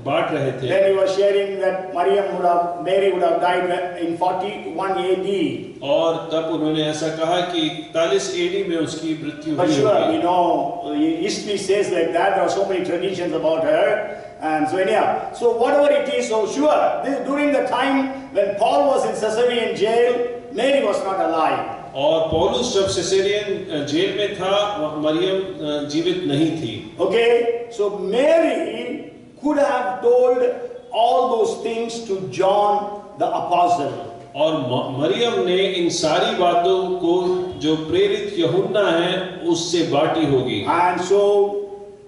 बांट रहे थे. Then he was sharing that Mary would have died in 41 AD. और तब उन्होंने ऐसा कहा कि 41 AD में उसकी मृत्यु But हुई sure, होगी. we know history says like that. There are so many traditions about her. And so anyhow, so whatever it is, so sure, during the time when Paul was in Caesarean jail, Mary was not alive. और पौलुस जब सिसेरियन jail में था, मरियम जीवित नहीं थी. Okay, so Mary could have told all those things to John the apostle. और मरियम ने इन सारी बातों को जो प्रेरित यूहन्ना है उससे बांटी होगी. And so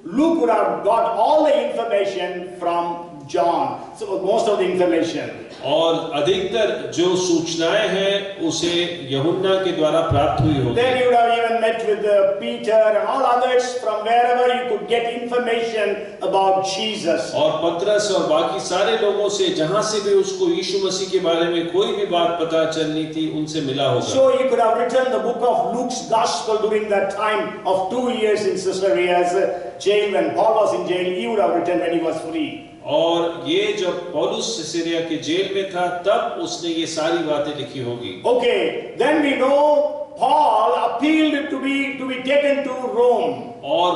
Luke would have got all the information from John, so most of the information. और अधिकतर जो सूचनाएं हैं उसे यूहन्ना के द्वारा प्राप्त हुई होगी. Then you would have even met with Peter and all others from wherever you could get information about Jesus. और पतरस और बाकी सारे लोगों से जहां से भी उसको यीशु मसीह के बारे में कोई भी बात पता चलनी थी उनसे मिला होगा. So he could have written the book of Luke's Gospel during that time of 2 years in Caesarea's jail. When Paul was in jail, he would have written when he was free. और ये जब पौलुस सिसेरिया के jail में था तब उसने ये सारी बातें लिखी होगी. Okay, then we know Paul appealed to be taken to Rome. और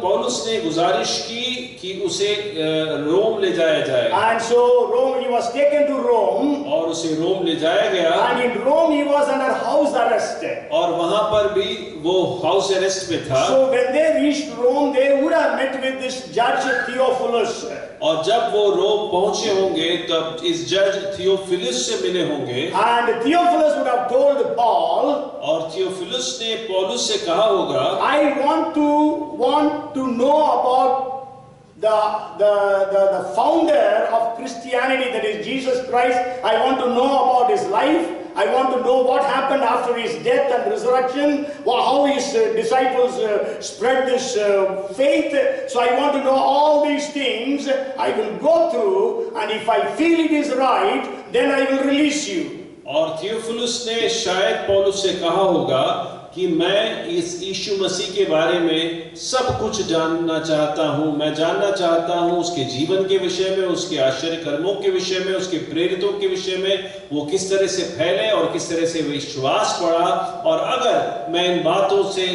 पौलुस ने गुजारिश की कि उसे रोम ले जाया जाए. And so Rome, he was taken to Rome. और उसे रोम ले जाया गया. And in Rome he was under house arrest. और वहां पर भी वो हाउस अरेस्ट में था. So when they reached Rome, they would have met with this judge Theophilus. और जब वो रोम पहुंचे होंगे तब इस जज थियोफिलुस से मिले होंगे. And Theophilus would have told Paul, और थियोफिलुस ने पौलुस से कहा होगा, I want to know about the founder of Christianity, that is Jesus Christ. I want to know about his life. I want to know what happened after his death and resurrection, how his disciples spread this faith. So I want to know all these things. I will go through, and if I feel it is right, then I will release you. और Theophilus ने शायद पौलुस से कहा होगा कि मैं इस यीशु मसीह के बारे में सब कुछ जानना चाहता हूँ. मैं जानना चाहता हूँ उसके जीवन के विषय में, उसके आश्चर्य कर्मों के विषय में, उसके प्रेरितों के विषय में, वो किस तरह से फैले और किस तरह से विश्वास पड़ा. और अगर मैं इन बातों से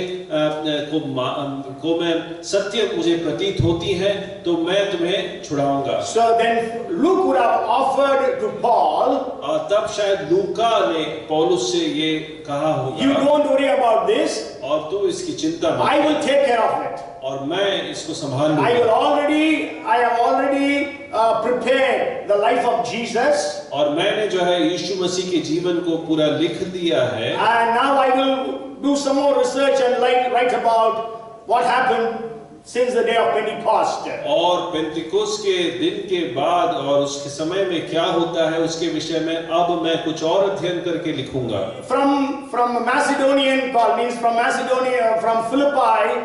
को मैं सत्य मुझे प्रतीत होती है तो मैं तुम्हें छुड़ाऊंगा. So then Luke would have offered to Paul, और तब शायद लूका ने पौलुस से ये कहा होगा, you don't worry about this. और तू इसकी चिंता मत I will कर, take care of it. और मैं इसको संभाल I लूंगा. have already prepared the life of Jesus. और मैंने जो है यीशु मसीह के जीवन को पूरा लिख दिया है. And now I will do some more research and write about what happened since the day of Pentecost. और पेंतिकोस के दिन के बाद और उसके समय में क्या होता है उसके विषय में अब मैं कुछ और अध्ययन करके लिखूंगा. From Macedonian Paul, means from Macedonia, from Philippi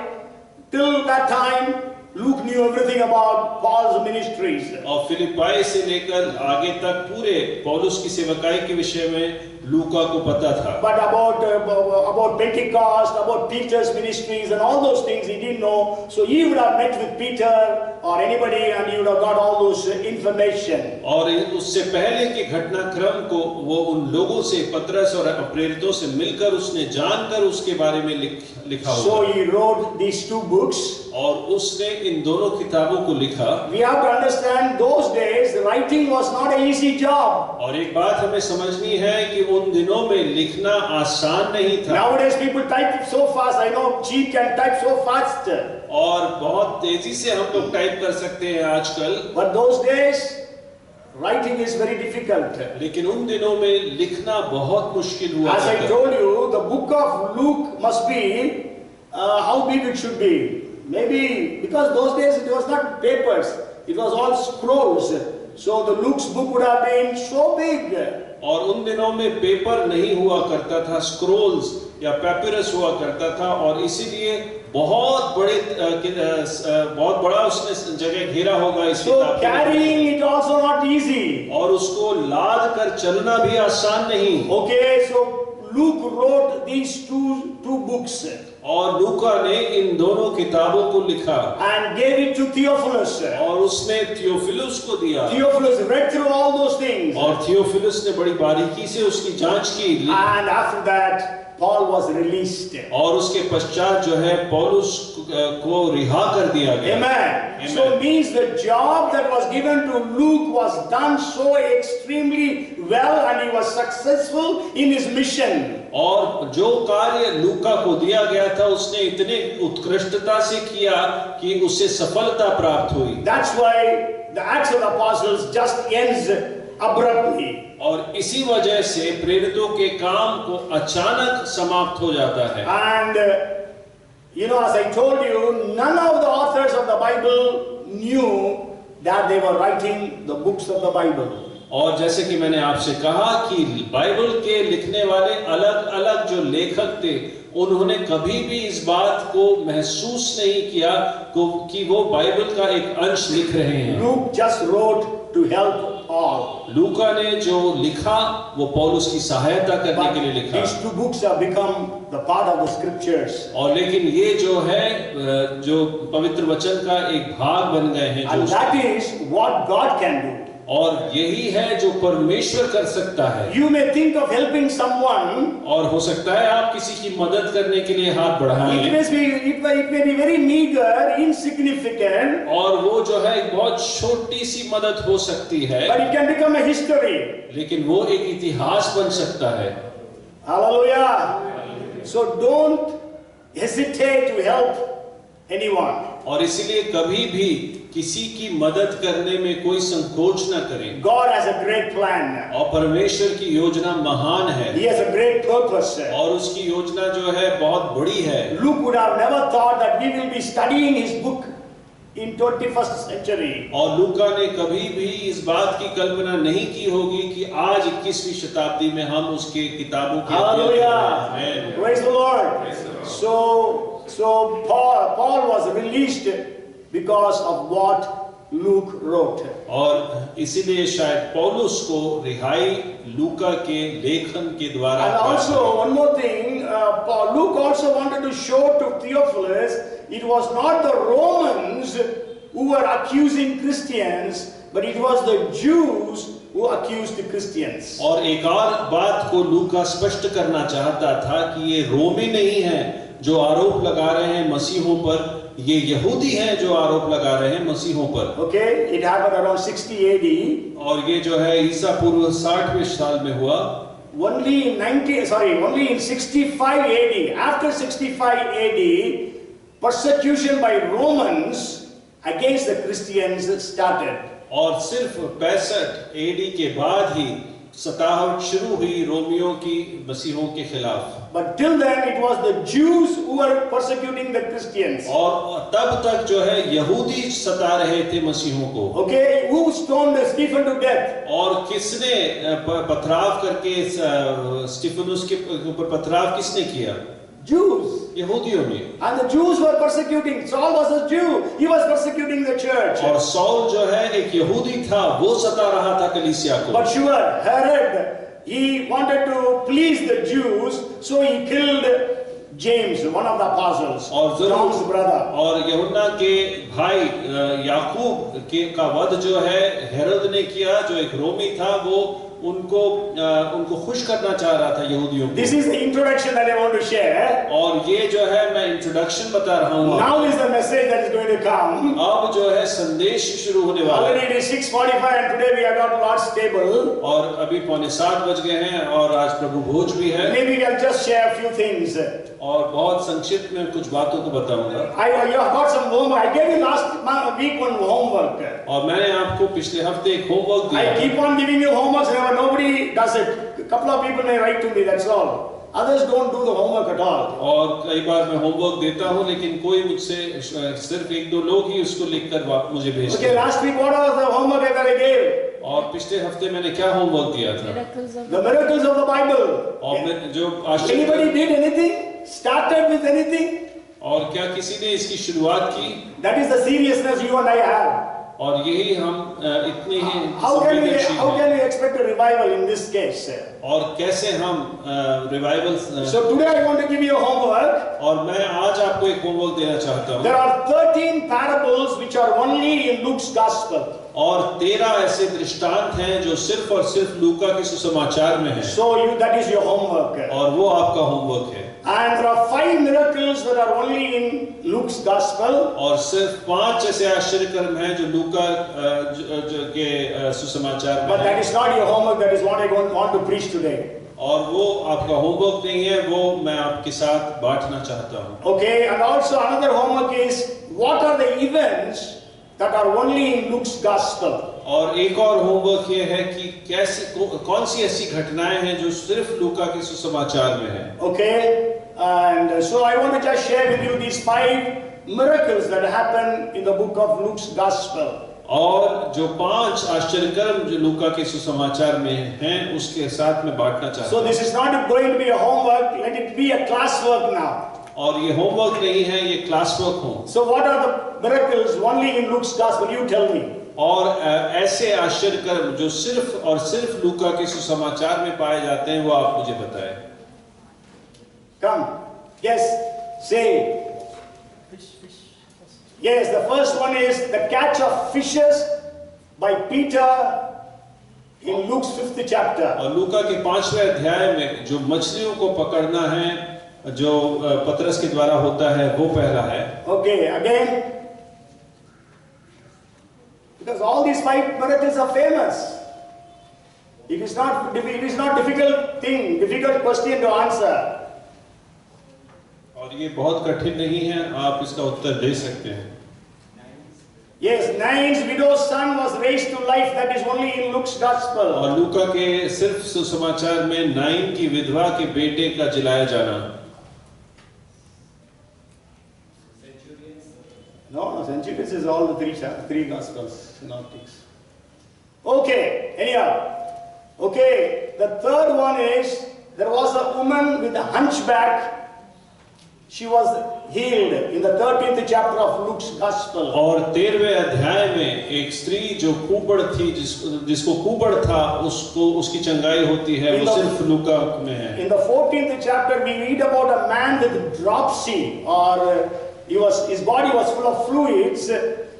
till that time, Luke knew everything about Paul's ministries. और फिलिप्पाई से लेकर आगे तक पूरे पौलुस की सेवकाई के विषय में लूका को पता था। But about Pentecost, about Peter's ministries and all those things he didn't know. So he would have met with Peter or anybody and he would have got all those information. और उससे पहले के घटनाक्रम को वो उन लोगों से, पतरस और प्रेरितों से मिलकर उसने जानकर उसके बारे में लिखा So होगा। he wrote these two books. और उसने इन दोनों किताबों को लिखा। We have to understand those days writing was not an easy job. और एक बात हमें समझनी है कि उन दिनों में लिखना आसान नहीं था। Nowadays people type so fast. I know G can type so fast. और बहुत तेजी से हम लोग टाइप कर सकते हैं आजकल। But those days writing is very difficult. लेकिन उन दिनों में लिखना बहुत मुश्किल हुआ As I करता। told you, the book of Luke must be how big it should be. Maybe because those days it was not papers, it was all scrolls. So the Luke's book would have been so big. और उन दिनों में paper नहीं हुआ करता था, scrolls या papyrus हुआ करता था, और इसीलिए बहुत बड़ा उसने जगह घेरा होगा इस So किताब को। carrying it also not easy. और उसको लाद कर चलना भी आसान नहीं। Okay, so Luke wrote these two books और लूका ने इन दोनों किताबों को लिखा and gave it to Theophilus. और उसने थियोफिलुस को दिया। Theophilus read through all those things. और थियोफिलुस ने बड़ी बारीकी से उसकी जांच की। And after that, Paul was released. और उसके पश्चात जो है पौलुस को रिहा कर दिया गया। Amen. So means the job that was given to Luke was done so extremely well and he was successful in his mission. और जो कार्य लूका को दिया गया था उसने इतने उत्कृष्टता से किया कि उसे सफलता प्राप्त हुई। That's why the Acts of the Apostles just ends abruptly. और इसी वजह से प्रेरितों के काम को अचानक समाप्त हो जाता है। And as I told you, none of the authors of the Bible knew that they were writing the books of the Bible. और जैसे कि मैंने आपसे कहा कि बाइबल के लिखने वाले अलग अलग जो लेखक थे उन्होंने कभी भी इस बात को महसूस नहीं किया कि वो बाइबल का एक अंश लिख रहे हैं। Luke just wrote to help all. लूका ने जो लिखा वो पौलुस की सहायता करने के लिए लिखा। These two books have become the part of the scriptures. और लेकिन ये जो है जो पवित्र वचन का एक भाग बन गए हैं। And that is what God can do. और यही है जो परमेश्वर कर सकता है। You may think of helping someone. और हो सकता है आप किसी की मदद करने के लिए हाथ बढ़ाएं। It may be very meager, insignificant. और वो जो है बहुत छोटी सी मदद हो सकती है। But it can become a history. लेकिन वो एक इतिहास बन सकता है। Hallelujah. So don't hesitate to help anyone. और इसीलिए कभी भी किसी की मदद करने में कोई संकोच न करें। God has a great plan. और परमेश्वर की योजना महान है। He has a great purpose. और उसकी योजना जो है बहुत बड़ी है। Luke would have never thought that we will be studying his book in 21st century. और लूका ने कभी भी इस बात की कल्पना नहीं की होगी कि आज 21वीं शताब्दी में हम उसके किताबों के Hallelujah. Praise the Lord. So Paul was released because of what Luke wrote. और इसीलिए शायद पौलुस को रिहाई लूका के लेखन के द्वारा। And also one more thing, Luke also wanted to show to Theophilus, it was not the Romans who were accusing Christians, but it was the Jews who accused the Christians. और एक और बात को लूका स्पष्ट करना चाहता था कि ये रोमी नहीं है जो आरोप लगा रहे हैं मसीहों पर, ये यहूदी हैं जो आरोप लगा रहे हैं मसीहों पर। Okay, it happened around 60 AD. और ये जो है ईसा पूर्व 60वें साल में हुआ। Only in 65 AD. After 65 AD, persecution by Romans against the Christians started. और सिर्फ 65 AD के बाद ही सताहट शुरू हुई रोमियों की मसीहों के खिलाफ। But till then it was the Jews who were persecuting the Christians. और तब तक जो है यहूदी सता रहे थे मसीहों को। Okay, who stoned Stephen to death? और किसने पथराव करके स्टीफनुस के ऊपर पथराव किसने किया? Jews. यहूदियों ने। And the Jews were persecuting. Saul was a Jew. He was persecuting the church. और सौल जो है एक यहूदी था, वो सता रहा था कलीसिया को। But sure, Herod he wanted to please the Jews, so he killed James, one of the apostles, और John's brother. और यूहन्ना के भाई याकूब के का वध जो है हेरोद ने किया, जो एक रोमी था, वो उनको खुश करना चाह रहा था यहूदियों को। This is the introduction that I want to share. और ये जो है मैं इंट्रोडक्शन बता रहा हूँ। Now is the message that is going to come. अब जो है संदेश शुरू होने वाला है। Already it is 6:45 and today we have got Lord's table. और अभी 7:15 बज गए हैं और आज प्रभु भोज भी है। Maybe we can just share a few things. और बहुत संक्षिप्त में कुछ बातों को बताऊंगा। You have got some homework. I gave you last week one homework. और मैंने आपको पिछले हफ्ते एक होमवर्क दिया। I keep on giving you homeworks whenever nobody does it. A couple of people may write to me, that's all. Others don't do the homework at all. और कई बार मैं होमवर्क देता हूँ, लेकिन कोई मुझसे सिर्फ 1-2 लोग ही उसको लिखकर मुझे भेजते हैं। Okay, last week what was the homework that I gave? और पिछले हफ्ते मैंने क्या होमवर्क दिया था? The miracles of the Bible. और मैं जो Anybody did anything? Started with anything? और क्या किसी ने इसकी शुरुआत की? That is the seriousness you and I have. और यही हम इतने ही How can we expect a revival in this case? और कैसे हम revival. So today I want to give you a homework. और मैं आज आपको एक होमवर्क देना चाहता हूँ। There are 13 parables which are only in Luke's gospel. और 13 ऐसे दृष्टांत हैं जो सिर्फ और सिर्फ लूका के सुसमाचार में हैं। So that is your homework. और वो आपका होमवर्क है। And there are 5 miracles that are only in Luke's gospel. और सिर्फ 5 ऐसे आश्चर्य कर्म हैं जो लूका के सुसमाचार में। But that is not your homework. That is what I want to preach today. और वो आपका होमवर्क नहीं है, वो मैं आपके साथ बांटना चाहता हूँ। Okay, and also another homework is what are the events that are only in Luke's gospel. और एक और होमवर्क ये है कि कौन सी ऐसी घटनाएं हैं जो सिर्फ लूका के सुसमाचार में है। Okay, and so I want to just share with you these 5 miracles that happen in the book of Luke's gospel. और जो 5 आश्चर्य कर्म जो लूका के सुसमाचार में हैं उसके साथ में बांटना चाहता So हूँ। this is not going to be a homework, let it be a class work now. और ये होमवर्क नहीं है, ये क्लास वर्क हो। So what are the miracles only in Luke's gospel? You tell me. और ऐसे आश्चर्य कर्म जो सिर्फ और सिर्फ लूका के सुसमाचार में पाए जाते हैं, वो आप मुझे बताएं। Come, yes, say. Yes, the first one is the catch of fishes by Peter in Luke's 5th chapter. और लूका के 5वें अध्याय में जो मछलियों को पकड़ना है, जो पतरस के द्वारा होता है, वो पहला है। Okay, again, because all these 5 miracles are famous. It is not difficult question to answer. और ये बहुत कठिन नहीं है, आप इसका उत्तर दे सकते हैं। Yes, Nain's widow's son was raised to life. That is only in Luke's gospel. और लूका के सिर्फ सुसमाचार में नाइन की विधवा के बेटे का जिलाया जाना। No, centurions is all the 3 gospels, synoptics. Okay, anyhow. Okay, the third one is there was a woman with a hunchback. She was healed in the 13th chapter of Luke's gospel. और 13वें अध्याय में एक स्त्री जो कुबड़ थी, जिसको कुबड़ था, उसको उसकी चंगाई होती है, वो सिर्फ लूका में है। In the 14th chapter we read about a man with dropsy, or his body was full of fluids.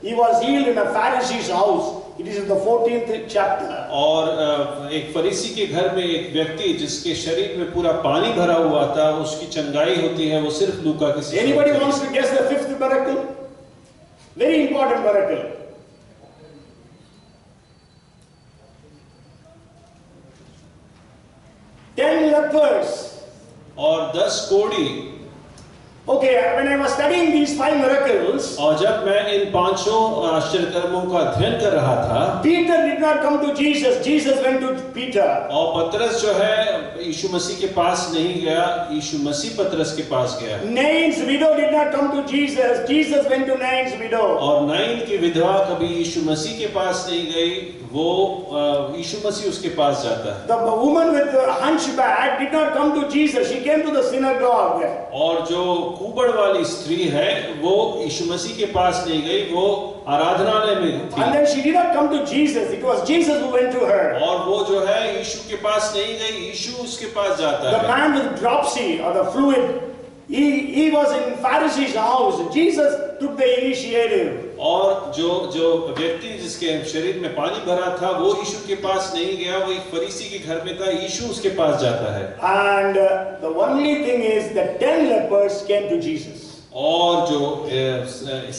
He was healed in a Pharisee's house. It is in the 14th chapter. और एक फरीसी के घर में एक व्यक्ति जिसके शरीर में पूरा पानी भरा हुआ था, उसकी चंगाई होती है, वो सिर्फ लूका के। Anybody wants to guess the 5th miracle? Very important miracle. 10 lepers. और 10 कोढ़ी। Okay, when I was studying these 5 miracles, और जब मैं इन 5 आश्चर्य कर्मों का अध्ययन कर रहा था, Peter did not come to Jesus. Jesus went to Peter. और पतरस जो है यीशु मसीह के पास नहीं गया, यीशु मसीह पतरस के पास गया। Nain's widow did not come to Jesus. Jesus went to Nain's widow. और नाइन की विधवा कभी यीशु मसीह के पास नहीं गई, वो यीशु मसीह उसके पास जाता है। The woman with the hunchback did not come to Jesus. She came to the synagogue. और जो कुबड़ वाली स्त्री है वो यीशु मसीह के पास नहीं गई, वो आराधनालय में थी। And then she did not come to Jesus. It was Jesus who went to her. और वो जो है यीशु के पास नहीं गई, यीशु उसके पास जाता The है। man with dropsy or the fluid, he was in Pharisee's house. Jesus took the initiative. और जो व्यक्ति जिसके शरीर में पानी भरा था वो यीशु के पास नहीं गया, वो एक फरीसी के घर में था, यीशु उसके पास जाता है। And the only thing is that 10 lepers came to Jesus. और जो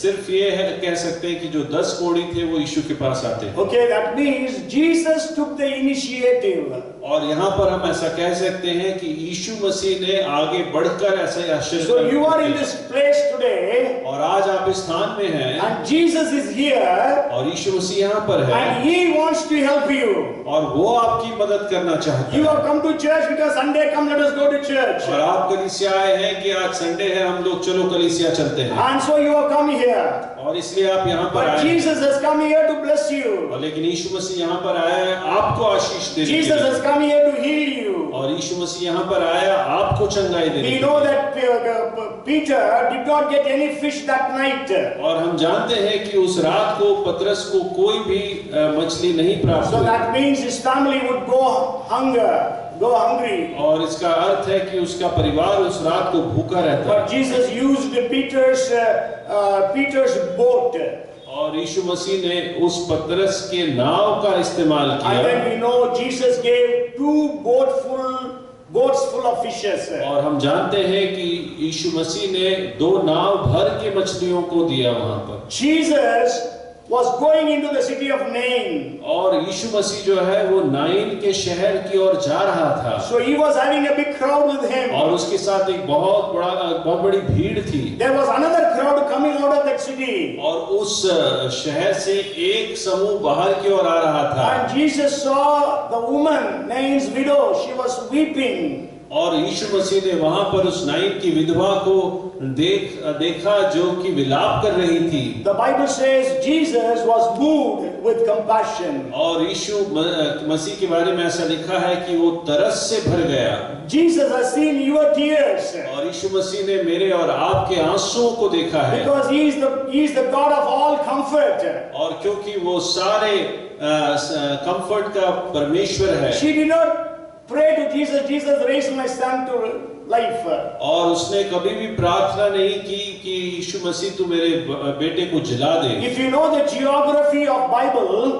सिर्फ ये है कह सकते हैं कि जो 10 कोढ़ी थे वो यीशु के पास आते हैं। Okay, that means Jesus took the initiative. और यहाँ पर हम ऐसा कह सकते हैं कि यीशु मसीह ने आगे बढ़कर ऐसा आश्चर्य So you are in this place today, और आज आप इस स्थान में हैं and Jesus is here, और यीशु मसीह यहाँ पर है and He wants to help you. और वो आपकी मदद करना चाहता You है। have come to church because Sunday, come let us go to church. और आप कलीसिया आए हैं कि आज संडे है, हम लोग चलो कलीसिया चलते हैं, And so you have come here. और इसलिए आप यहाँ पर But आए हैं। Jesus has come here to bless you. और लेकिन यीशु मसीह यहाँ पर आया है आपको आशीष देने के Jesus लिए, has come here to heal you. और यीशु मसीह यहाँ पर आया आपको चंगाई देने We के know लिए। that Peter did not get any fish that night. और हम जानते हैं कि उस रात को पतरस को कोई भी मछली नहीं प्राप्त So हुई, that means his family would go hungry. और इसका अर्थ है कि उसका परिवार उस रात को भूखा रहता But है। Jesus used Peter's boat. और यीशु मसीह ने उस पतरस के नाव का इस्तेमाल And किया, then we know Jesus gave 2 boats full of fishes. और हम जानते हैं कि यीशु मसीह ने 2 नाव भर के मछलियों को दिया वहां पर। Jesus was going into the city of Nain. और यीशु मसीह जो है वो नाइन के शहर की ओर जा रहा था, So he was having a big crowd with him. और उसके साथ एक बहुत बड़ी भीड़ थी। There was another crowd coming out of that city. और उस शहर से एक समूह बाहर की ओर आ रहा था, And Jesus saw the woman, Nain's widow. She was weeping. और यीशु मसीह ने वहां पर उस नाइन की विधवा को देखा जो कि विलाप कर रही थी। The Bible says Jesus was moved with compassion. और यीशु मसीह के बारे में ऐसा लिखा है कि वो तरस से भर गया। Jesus has seen your tears. और यीशु मसीह ने मेरे और आपके आंसुओं को देखा है, Because he is the God of all comfort. और क्योंकि वो सारे कंफर्ट का परमेश्वर है। She did not pray to Jesus, Jesus raised my son to life. और उसने कभी भी प्रार्थना नहीं की कि यीशु मसीह तू मेरे बेटे को जिला दे। If you know the geography of Bible,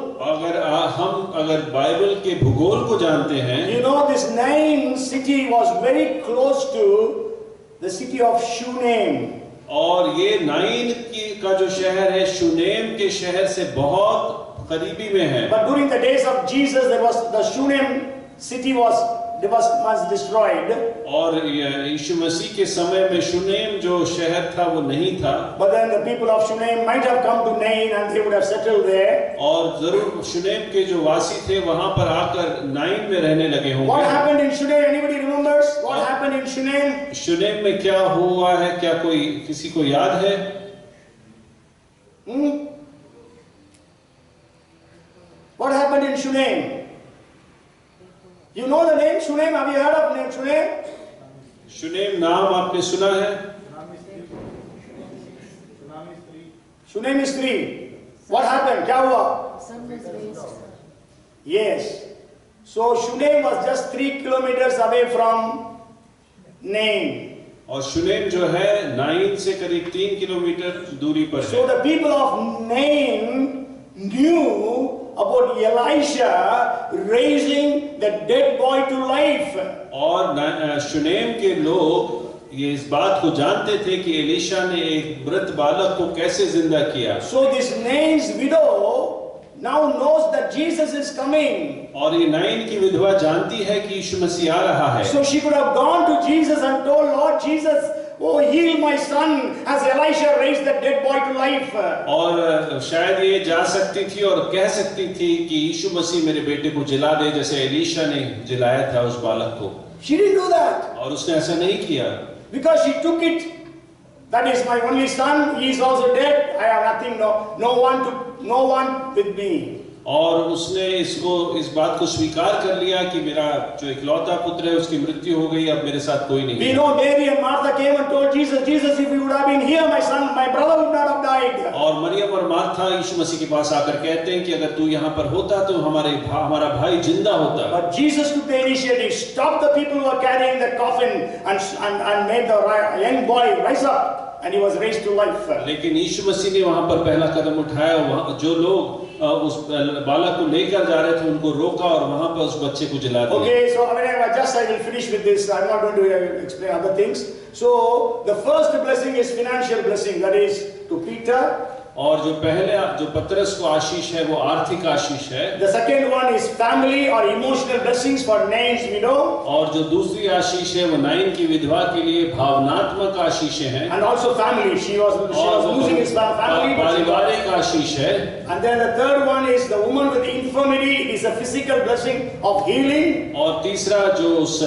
अगर बाइबल के भूगोल को जानते हैं, you know this Nain city was very close to the city of Shunem. और ये नाइन का जो शहर है शूनेम के शहर से बहुत करीबी में है। But during the days of Jesus, there was the Shunem city was destroyed. और यीशु मसीह के समय में शूनेम जो शहर था वो नहीं था। But then the people of Shunem might have come to Nain and they would have settled there. और जरूर शूनेम के जो वासी थे वहां पर आकर नाइन में रहने लगे होंगे। What happened in Shunem? Anybody remembers what happened in Shunem? Shunem में क्या हुआ है, क्या कोई किसी को याद है? What happened in Shunem? You know the name Shunem? Have you heard of name Shunem? Shunem नाम आपने सुना है? Shunem is 3. What happened? क्या हुआ? Yes. So Shunem was just 3 kilometers away from Nain. और शूनेम जो है नाइन से करीब 3 किलोमीटर दूरी पर So है। the people of Nain knew about Elisha raising the dead boy to life. और शूनेम के लोग ये इस बात को जानते थे कि एलीशा ने एक मृत बालक को कैसे जिंदा किया। So this Nain's widow now knows that Jesus is coming. और ये नाइन की विधवा जानती है कि यीशु मसीह आ रहा है। So she could have gone to Jesus and told, Lord Jesus, oh, heal my son, as Elisha raised the dead boy to life. और शायद ये जा सकती थी और कह सकती थी कि यीशु मसीह मेरे बेटे को जिला दे जैसे एलीशा ने जिलाया था उस बालक को। She didn't do that. और उसने ऐसा नहीं किया। Because she took it, that is my only son, he is also dead, I have nothing, no one with me. और उसने इस बात को स्वीकार कर लिया कि मेरा जो इकलौता पुत्र है उसकी मृत्यु हो गई, अब मेरे साथ कोई नहीं We है। know Mary and Martha came and told Jesus, Jesus, if you would have been here, my brother would not have died. और मरियम और मार्था यीशु मसीह के पास आकर कहते हैं कि अगर तू यहाँ पर होता तो हमारा भाई जिंदा होता। But Jesus took the initiative, stopped the people who were carrying the coffin and made the young boy rise up, and he was raised to life. लेकिन यीशु मसीह ने वहां पर पहला कदम उठाया, वहां जो लोग उस बालक को लेकर जा रहे थे उनको रोका और वहां पर उस बच्चे को जला दिया। Okay, so I will finish with this. I'm not going to explain other things. So the first blessing is financial blessing, that is to Peter. और जो पतरस को आशीष है वो आर्थिक आशीष है। The second one is family or emotional blessings for Nain's widow. और जो दूसरी आशीष है वो नाइन की विधवा के लिए भावनात्मक आशीषें हैं। And also family. She was losing his family. पारिवारिक आशीष है। And then the third one is the woman with infirmity. It is a physical blessing of healing. और तीसरा जो उस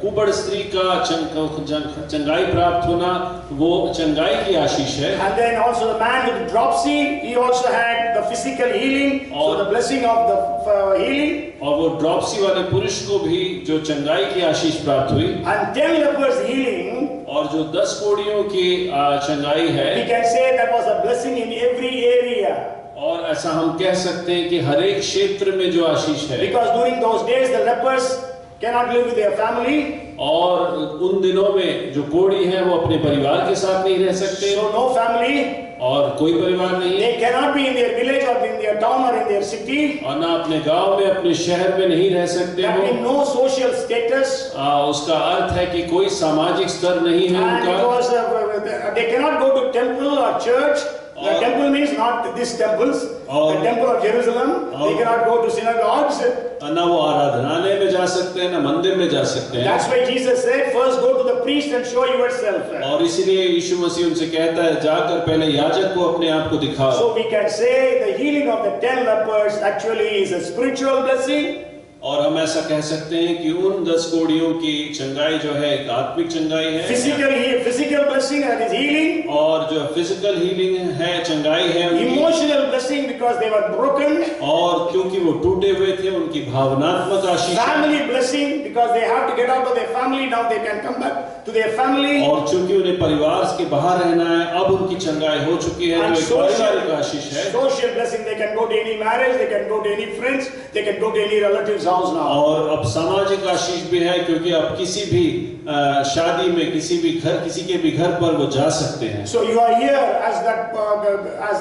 कुबड़ स्त्री का चंगाई प्राप्त होना वो चंगाई की आशीष है। And then also the man with dropsy, he also had the physical healing. So the blessing of the healing. और वो ड्रॉप्सी वाले पुरुष को भी जो चंगाई की आशीष प्राप्त हुई। And 10 lepers healing. और जो 10 कोढ़ियों की चंगाई है। We can say that was a blessing in every area. और ऐसा हम कह सकते हैं कि हर एक क्षेत्र में जो आशीष है। Because during those days the lepers cannot live with their family. और उन दिनों में जो कोढ़ी हैं वो अपने परिवार के साथ नहीं रह सकते। So no family. और कोई परिवार नहीं। They cannot be in their village or in their town or in their city. और ना अपने गांव में अपने शहर में नहीं रह सकते That means no social status. उसका अर्थ है कि कोई सामाजिक स्तर नहीं है And उनका। because they cannot go to temple or church. The temple means not these temples. The temple of Jerusalem. They cannot go to synagogues. ना वो आराधनालय में जा सकते हैं ना मंदिर में जा सकते हैं। That's why Jesus said, first go to the priest and show yourself. और इसीलिए यीशु मसीह उनसे कहता है जाकर पहले याजक को अपने आप को दिखाओ। So we can say the healing of the 10 lepers actually is a spiritual blessing. और हम ऐसा कह सकते हैं कि उन 10 कोढ़ियों की चंगाई जो है एक आत्मिक चंगाई है। Physical blessing that is healing. और जो फिजिकल हीलिंग है चंगाई है। Emotional blessing because they were broken. और क्योंकि वो टूटे हुए थे उनकी भावनात्मक आशीष। Family blessing because they have to get out of their family, now they can come back to their family. और चूंकि उन्हें परिवार के बाहर रहना है अब उनकी चंगाई हो चुकी है तो एक पारिवारिक आशीष है। Social blessing, they can go to any marriage, they can go to any friends, they can go to any relatives house now. और अब सामाजिक आशीष भी है क्योंकि अब किसी भी शादी में किसी के भी घर पर वो जा सकते हैं। So you are here as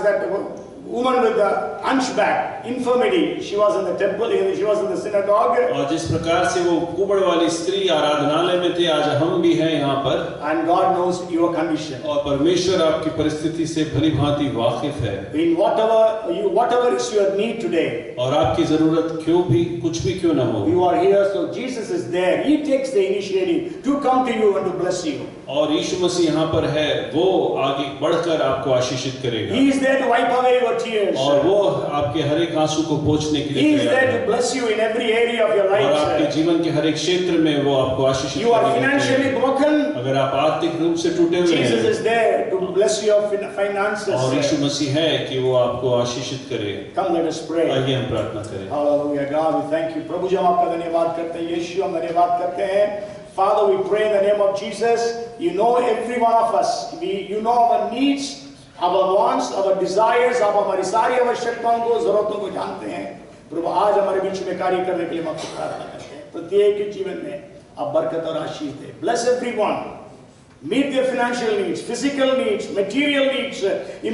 that woman with the hunchback, infirmity. She was in the temple, she was in the synagogue. और जिस प्रकार से वो कुबड़ वाली स्त्री आराधनालय में थे आज हम भी हैं यहाँ पर। And God knows your condition. और परमेश्वर आपकी परिस्थिति से भली भांति वाकिफ है। In whatever is your need today. और आपकी जरूरत कुछ भी क्यों ना हो। You are here, so Jesus is there. He takes the initiative to come to you and to bless you. और यीशु मसीह यहाँ पर है, वो आगे बढ़कर आपको आशीषित करेगा। He is there to wipe away your tears. और वो आपके हर एक आंसू को पोंछने के He लिए is there to bless you in every area of your और आपके life. जीवन के हर एक क्षेत्र में वो आपको आशीषित You are करेगा। financially broken. अगर आप आर्थिक रूप से टूटे हुए Jesus हैं is there to bless your finances. और यीशु मसीह है कि वो आपको आशीषित करे। Come, let us pray. आइए हम प्रार्थना करें। Hallelujah. God, we thank you. प्रभु जी हम आपका धन्यवाद करते हैं। यीशु हम धन्यवाद करते हैं। Father, we pray in the name of Jesus. You know every one of us. You know our needs, our wants, our desires. आप हमारी सारी आवश्यकताओं को, जरूरतों को जानते हैं। प्रभु आज हमारे बीच में कार्य करने के लिए हम आपको प्रार्थना करते हैं। प्रत्येक के जीवन में आप बरकत और आशीष दें। Bless everyone. Meet their financial needs, physical needs, material needs,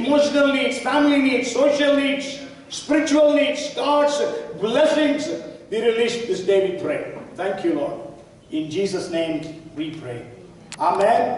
emotional needs, family needs, social needs, spiritual needs. God's blessings be released this day, we pray. Thank you, Lord. In Jesus' name we pray. Amen.